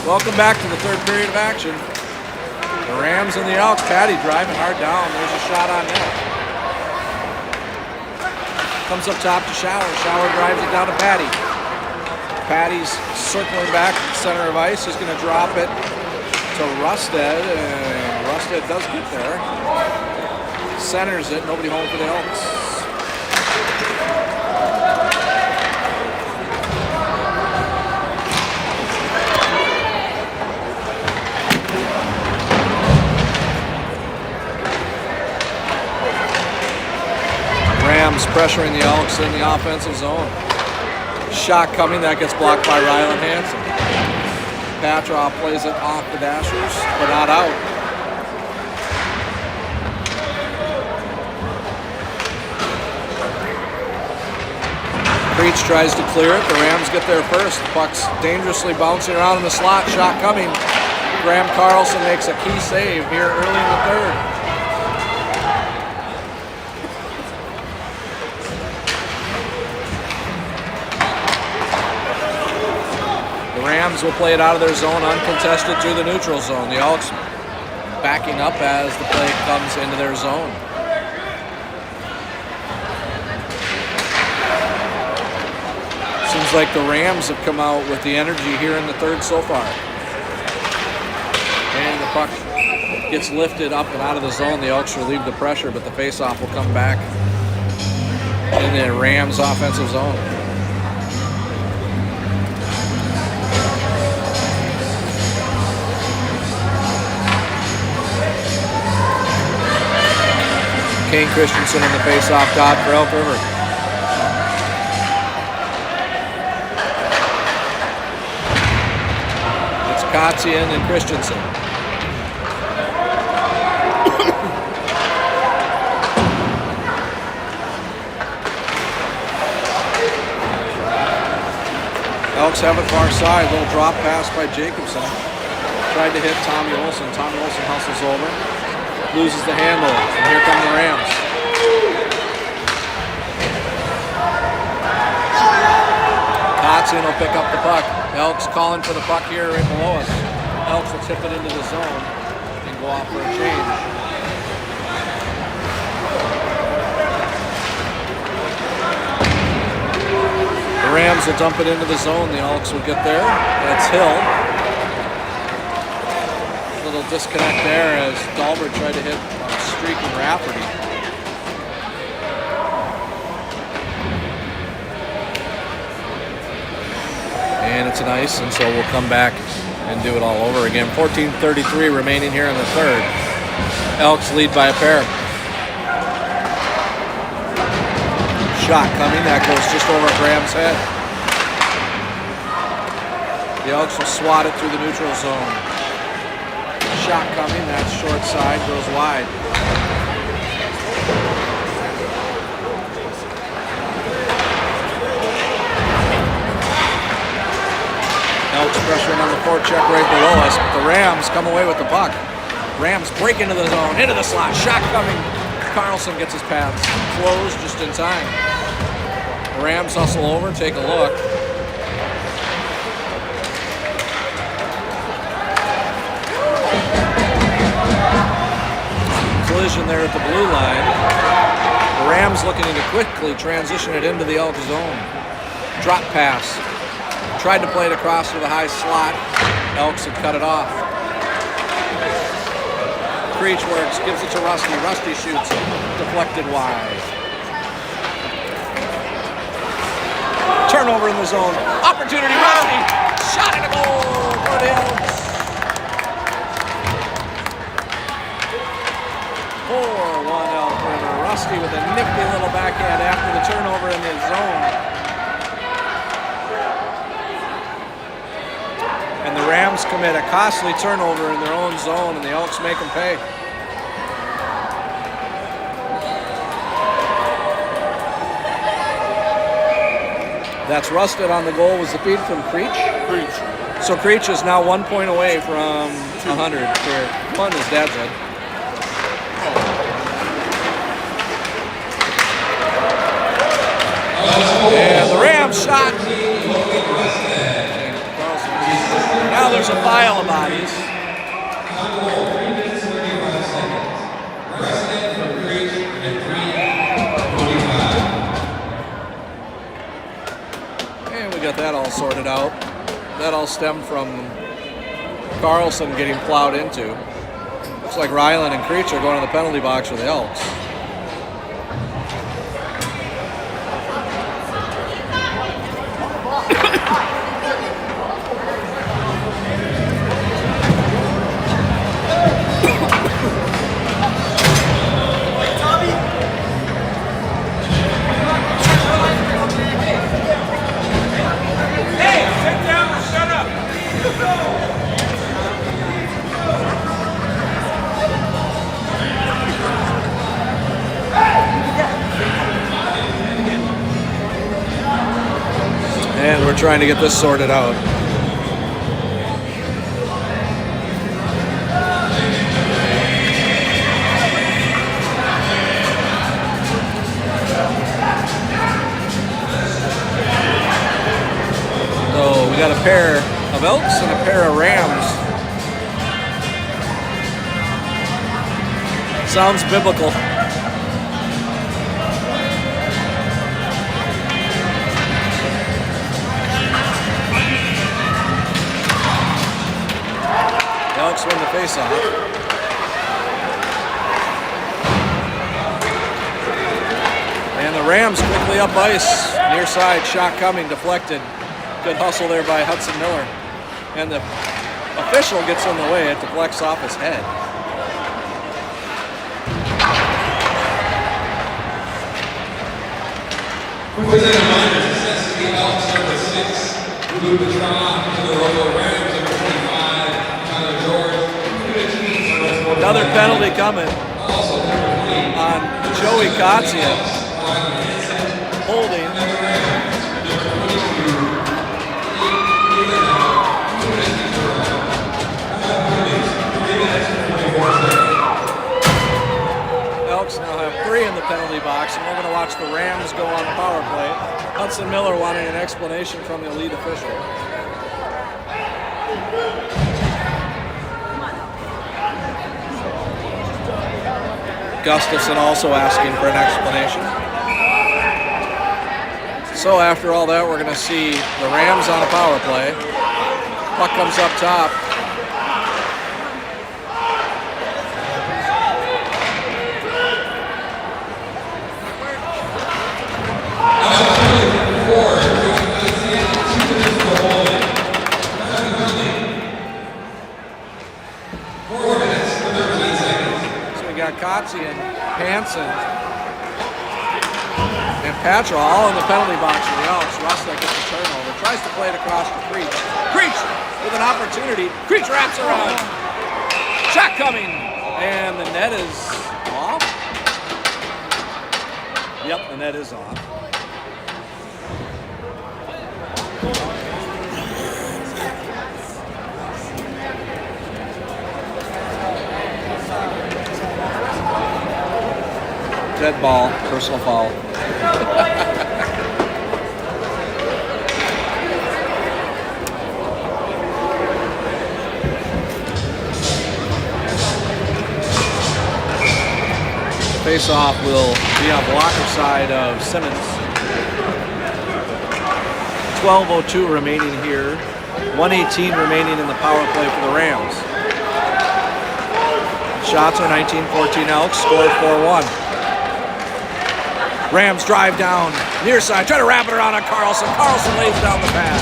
Welcome back to the third period of action. The Rams and the Elks. Patty driving hard down. There's a shot on net. Comes up top to Shower. Shower drives it down to Patty. Patty's circling back center of ice. He's going to drop it to Rusted, and Rusted does get there. Centers it. Nobody home for the Elks. Rams pressuring the Elks in the offensive zone. Shot coming, that gets blocked by Ryland Hansen. Patroff plays it off the Dashers, but not out. Creech tries to clear it. The Rams get there first. The puck's dangerously bouncing around in the slot. Shot coming. Graham Carlson makes a key save here early in the third. Rams will play it out of their zone uncontested through the neutral zone. The Elks backing up as the play comes into their zone. Seems like the Rams have come out with the energy here in the third so far. And the puck gets lifted up and out of the zone. The Elks relieve the pressure, but the faceoff will come back in the Rams offensive zone. Kane Christensen in the face-off dot for Elk River. It's Kotzian and Christensen. Elks have it far side. Little drop pass by Jacobson. Tried to hit Tommy Olson. Tommy Olson hustles over. Loses the handle, and here come the Rams. Kotzian will pick up the puck. Elks calling for the puck here right below us. Elks will tip it into the zone and go off for a change. The Rams will dump it into the zone. The Elks will get there. That's Hill. Little disconnect there as Dahlberg tried to hit streaking Rafferty. And it's an ice, and so we'll come back and do it all over again. 14:33 remaining here in the third. Elks lead by a pair. Shot coming, that goes just over Graham's head. The Elks will swat it through the neutral zone. Shot coming, that's short side, goes wide. Elks pressuring on the forecheck right below us, but the Rams come away with the puck. Rams break into the zone, into the slot, shot coming. Carlson gets his pads closed just in time. The Rams hustle over, take a look. Collision there at the blue line. The Rams looking to quickly transition it into the Elk zone. Drop pass. Tried to play it across to the high slot. Elks had cut it off. Creech works, gives it to Rusty. Rusty shoots, deflected wide. Turnover in the zone. Opportunity, Rusty. Shot and a goal for the Elks. 4-1 Elk River. Rusty with a nifty little backhand after the turnover in the zone. And the Rams commit a costly turnover in their own zone, and the Elks make them pay. That's Rusted on the goal. Was the feed from Creech? Creech. So Creech is now 1 point away from 100 here. One, his dad said. And the Rams shot. Now Now there's a pile of bodies. Couple 3 minutes 35 seconds. Precedent for Creech at 3:25. And we got that all sorted out. That all stemmed from Carlson getting plowed into. Looks like Ryland and Creech are going to the penalty box for the Elks. And we're trying to get this sorted out. So we got a pair of Elks and a pair of Rams. Sounds biblical. Elks win the face-off. And the Rams quickly up ice. Near side, shot coming, deflected. Good hustle there by Hudson Miller. And the official gets in the way. It deflects off his head. Quick as a reminder, success to the Elks number 6. Blue Patron to the Robo Rams number 25. Tyler George. Another penalty coming on Joey Kotsia. Holding. Elks now have 3 in the penalty box, and we're going to watch the Rams go on the power play. Hudson Miller wanting an explanation from the lead official. Gustafson also asking for an explanation. So after all that, we're going to see the Rams on a power play. Puck comes up top. Kotze and Hansen and Patra all in the penalty box for the Elks. Russell gets the turnover, tries to play it across to Creech. Creech with an opportunity. Creech wraps around. Shot coming, and the net is off. Yep, the net is off. Dead ball, personal foul. Face-off will be on blocker side of Simmons. 12:02 remaining here. 1:18 remaining in the power play for the Rams. Shots are 19-14 Elks, scored 4-1. Rams drive down, near side, try to wrap it around on Carlson. Carlson lays down the pad.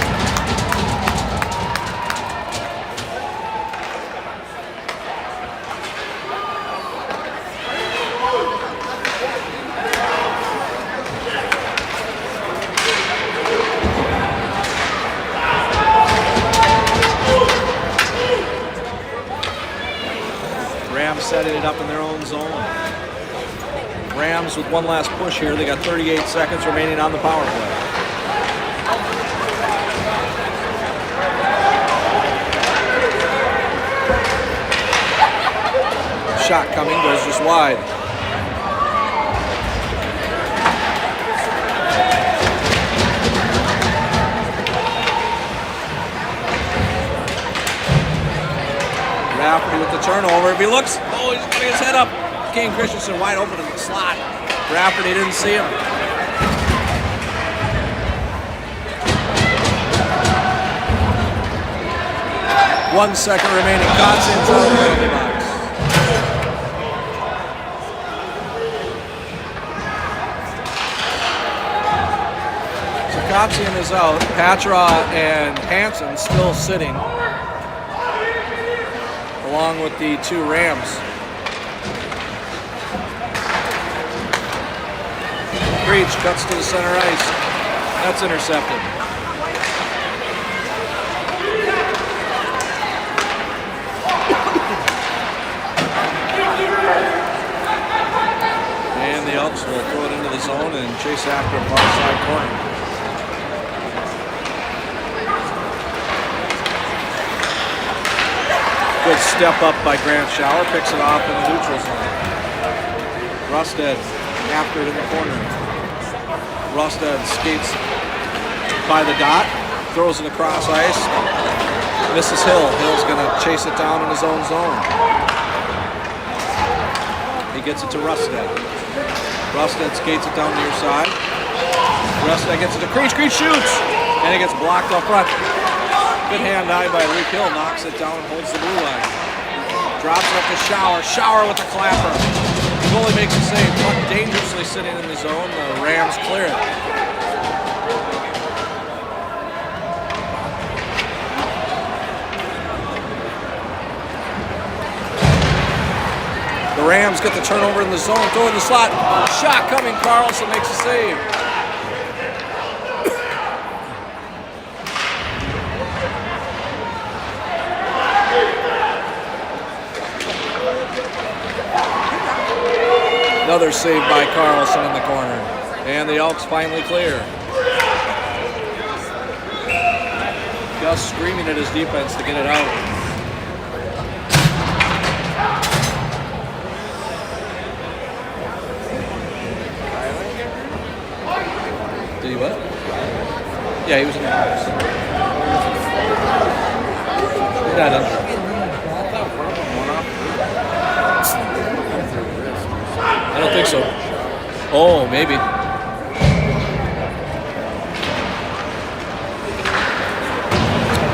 Rams setting it up in their own zone. Rams with one last push here. They got 38 seconds remaining on the power play. Shot coming, goes just wide. Rafferty with the turnover. If he looks, oh, he's getting his head up. Kane Christensen wide open in the slot. Rafferty didn't see him. 1 second remaining. Kotzian's out of the penalty box. So Kotzian is out. Patra and Hansen still sitting, along with the 2 Rams. Breach cuts to the center ice. That's intercepted. And the Elks will throw it into the zone and chase after a far side corner. Good step up by Grant Schauer, picks it off in the neutral zone. Rusted after it in the corner. Rusted skates by the dot, throws it across ice, misses Hill. Hill's gonna chase it down in his own zone. He gets it to Rusted. Rusted skates it down the near side. Rusted gets it to Creech. Creech shoots, and it gets blocked up front. Good hand eye by Luke Hill, knocks it down and holds the blue line. Drops it up to Schauer. Schauer with the clapper. Goalie makes a save. Puck dangerously sitting in the zone. The Rams clear it. The Rams get the turnover in the zone. Throw in the slot. Shot coming. Carlson makes a save. Another save by Carlson in the corner. And the Elks finally clear. Gus screaming at his defense to get it out. Did he what? Yeah, he was in the house. Yeah, done. I don't think so. Oh, maybe.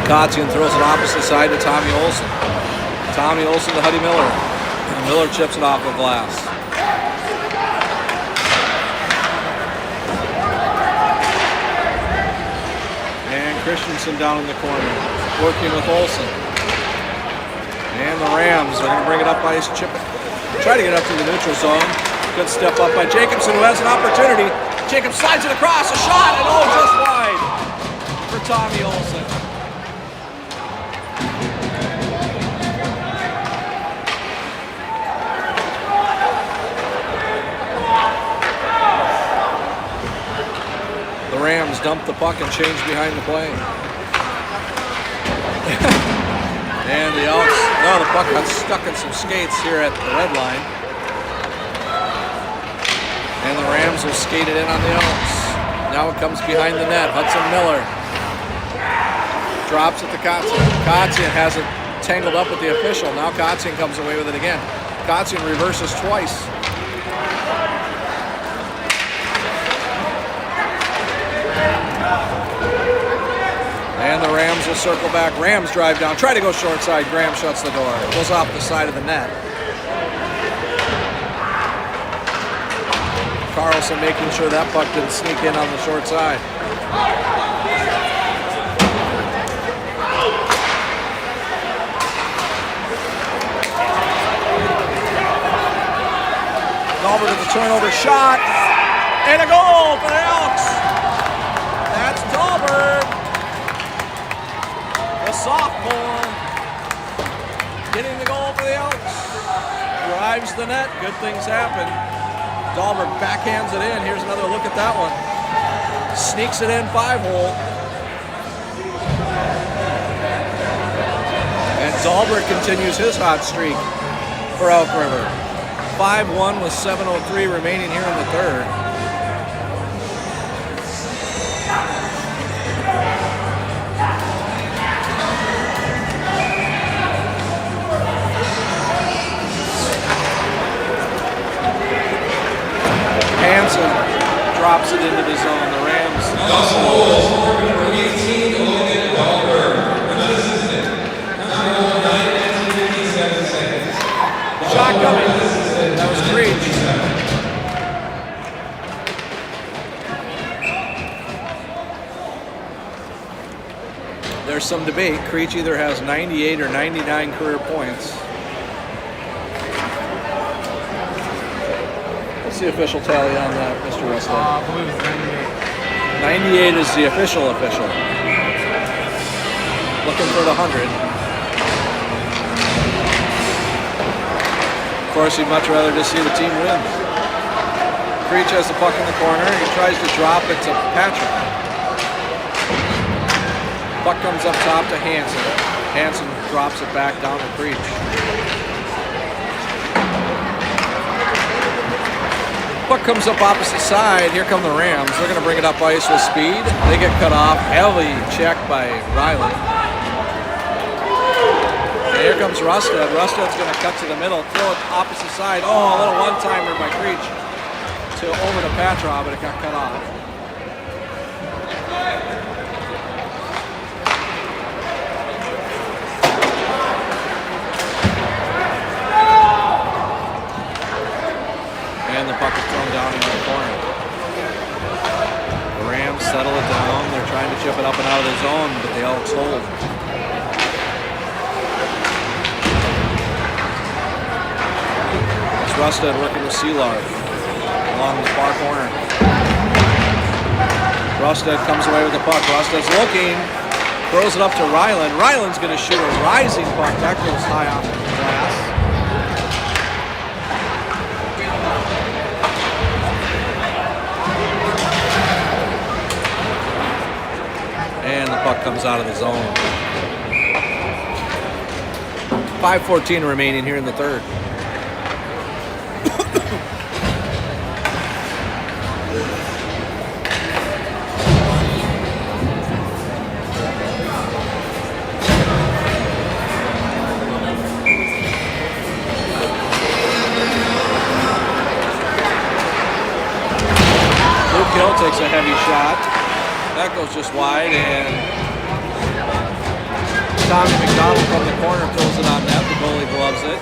Kotzian throws it opposite side to Tommy Olson. Tommy Olson to Huddy Miller. And Miller chips it off the glass. And Christensen down in the corner, working with Olson. And the Rams are going to bring it up ice, chip it. Try to get up to the neutral zone. Good step up by Jacobson, who has an opportunity. Jacob slides it across, a shot, and oh, just wide for Tommy Olson. The Rams dump the puck and change behind the play. And the Elks, oh, the puck got stuck in some skates here at the red line. And the Rams are skated in on the Elks. Now it comes behind the net. Hudson Miller drops it to Kotzian. Kotzian has it tangled up with the official. Now Kotzian comes away with it again. Kotzian reverses twice. And the Rams will circle back. Rams drive down. Try to go short side. Graham shuts the door. Goes off the side of the net. Carlson making sure that puck didn't sneak in on the short side. Dalberg with the turnover shot. And a goal for the Elks. That's Dalberg. The sophomore getting the goal for the Elks. Drives the net. Good things happen. Dalberg backhands it in. Here's another look at that one. Sneaks it in 5-hole. And Dalberg continues his hot streak for Elk River. 5-1 with 7:03 remaining here in the third. drops it into the zone. The Rams. Also, score number 18, Logan Walker. Another assistant. Number 9 minutes and 57 seconds. Shot coming. That was Creech. There's some debate. Creech either has 98 or 99 career points. What's the official tally on that, Mr. Russell? I believe it's 98. 98 is the official. Looking for the 100. Of course, he'd much rather just see the team win. Creech has the puck in the corner. He tries to drop it to Patrick. Puck comes up top to Hansen. Hansen drops it back down to Creech. Puck comes up opposite side. Here come the Rams. They're going to bring it up ice with speed. They get cut off. Heavy check by Riley. And here comes Rustad. Rustad's going to cut to the middle, throw it opposite side. Oh, a little one-timer by Creech to over to Patrov, but it got cut off. And the puck is thrown down into the corner. The Rams settle it down. They're trying to chip it up and out of the zone, but the Elks hold. It's Rustad working with Seelar along the far corner. Rustad comes away with the puck. Rustad's looking, throws it up to Ryland. Ryland's going to shoot a rising puck. That goes high off the glass. And the puck comes out of the zone. 5:14 remaining here in the third. Hill takes a heavy shot. That goes just wide, and Tommy McDonald from the corner throws it on net. The goalie gloves it.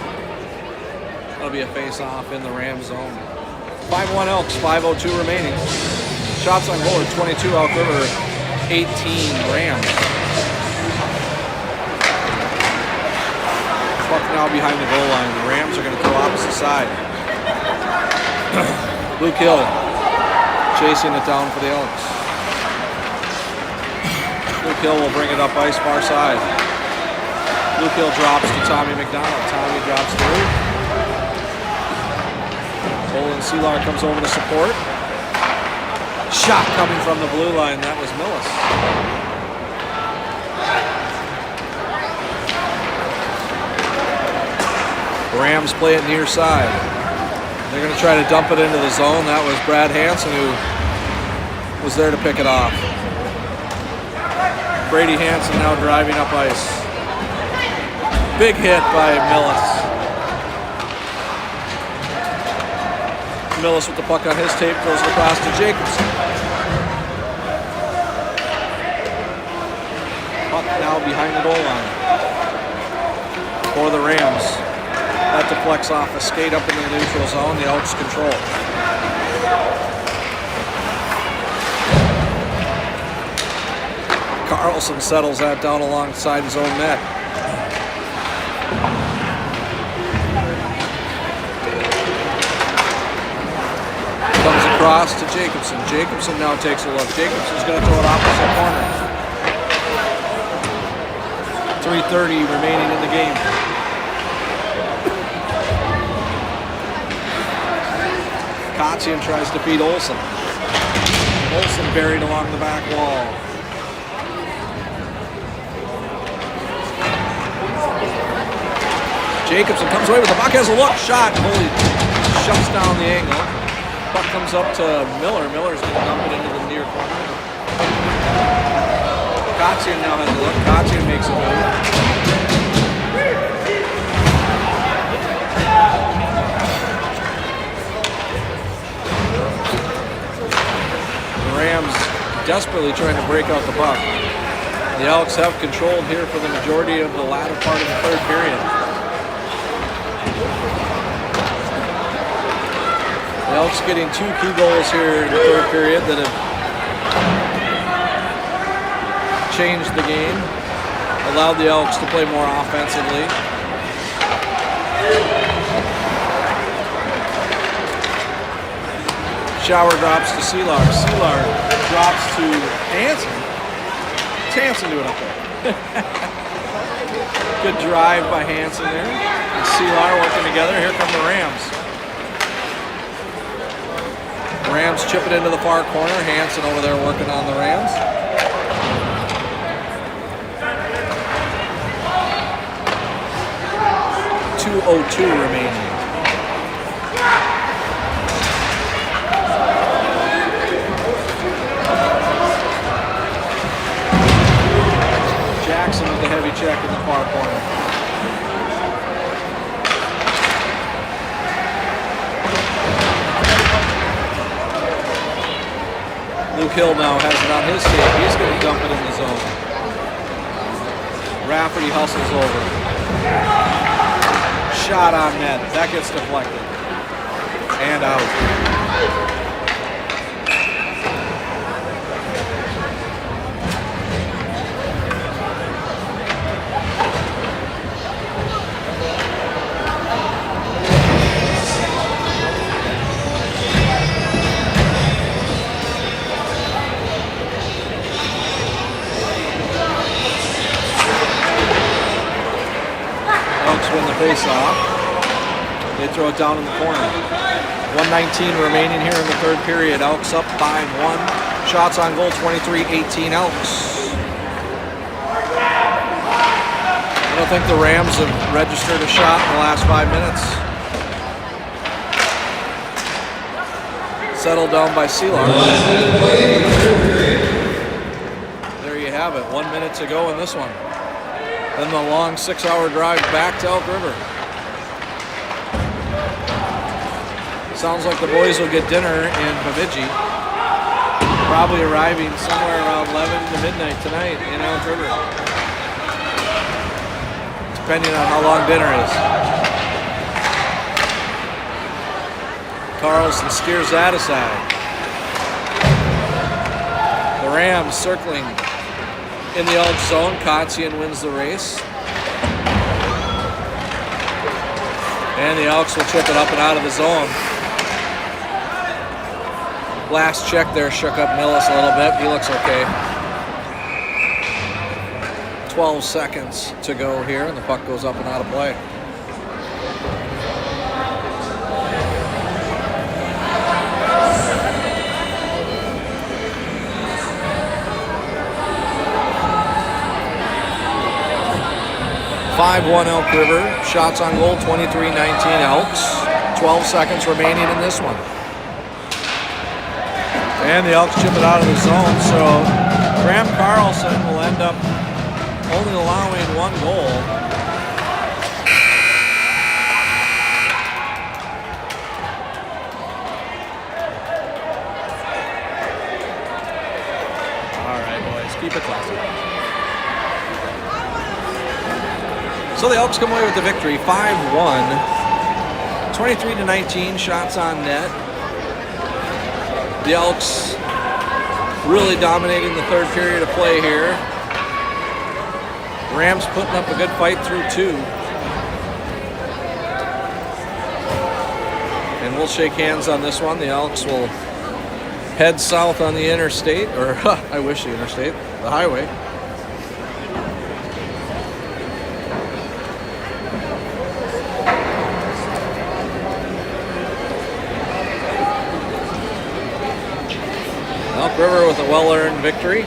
That'll be a face-off in the Ram zone. 5-1 Elks, 5:02 remaining. Shots on goal are 22 Elk River, 18 Rams. Puck now behind the goal line. The Rams are going to throw opposite side. Luke Hill chasing it down for the Elks. Luke Hill will bring it up ice far side. Luke Hill drops to Tommy McDonald. Tommy drops through. Olin Seelar comes over to support. Shot coming from the blue line. That was Millis. The Rams play it near side. They're going to try to dump it into the zone. That was Brad Hansen who was there to pick it off. Brady Hansen now driving up ice. Big hit by Millis. Millis with the puck on his tape, throws it across to Jacobson. Puck now behind the goal line for the Rams. That deflects off a skate up into the neutral zone. The Elks control. Carlson settles that down alongside his own net. Comes across to Jacobson. Jacobson now takes a look. Jacobson's going to throw it opposite corner. 3:30 remaining in the game. Kotzian tries to beat Olsen. Olsen buried along the back wall. Jacobson comes away with the puck, has a look, shot. Goalie shuts down the angle. Puck comes up to Miller. Miller's going to dump it into the near corner. Kotzian now has a look. Kotzian makes a move. desperately trying to break out the puck. The Elks have controlled here for the majority of the latter part of the third period. The Elks getting 2 key goals here in the third period that have changed the game, allowed the Elks to play more offensively. Shower drops to Seelar. Seelar drops to Hansen. It's Hansen doing up there. Good drive by Hansen there. And Seelar working together. Here come the Rams. Rams chip it into the far corner. Hansen over there working on the Rams. .202 remaining. Jackson with the heavy check in the far corner. Luke Hill now has it on his skate. He's going to dump it in the zone. Rafferty hustles over. Shot on net. That gets deflected. And out. Win the face-off. They throw it down in the corner. 1:19 remaining here in the third period. Elks up by 1. Shots on goal, 23-18 Elks. I don't think the Rams have registered a shot in the last 5 minutes. Settled down by Seelar. There you have it. 1 minute to go in this one. Then the long 6-hour drive back to Elk River. Sounds like the boys will get dinner in Bemidji. Probably arriving somewhere around 11 to midnight tonight in Elk River. Depending on how long dinner is. Carlson steers that aside. The Rams circling in the Elk zone. Kotzian wins the race. And the Elks will chip it up and out of the zone. Last check there shook up Millis a little bit. He looks okay. 12 seconds to go here, and the puck goes up and out of play. .5-1 Elk River. Shots on goal, 23-19 Elks. 12 seconds remaining in this one. And the Elks chip it out of the zone, so Graham Carlson will end up only allowing 1 goal. All right, boys, keep it classy. So the Elks come away with the victory, 5-1, 23-19 shots on net. The Elks really dominating the third period of play here. Rams putting up a good fight through 2. And we'll shake hands on this one. The Elks will head south on the interstate, or I wish the interstate, the highway. Elk River with a well-earned victory.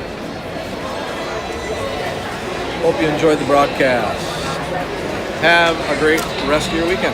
Hope you enjoyed the broadcast. Have a great rest of your weekend.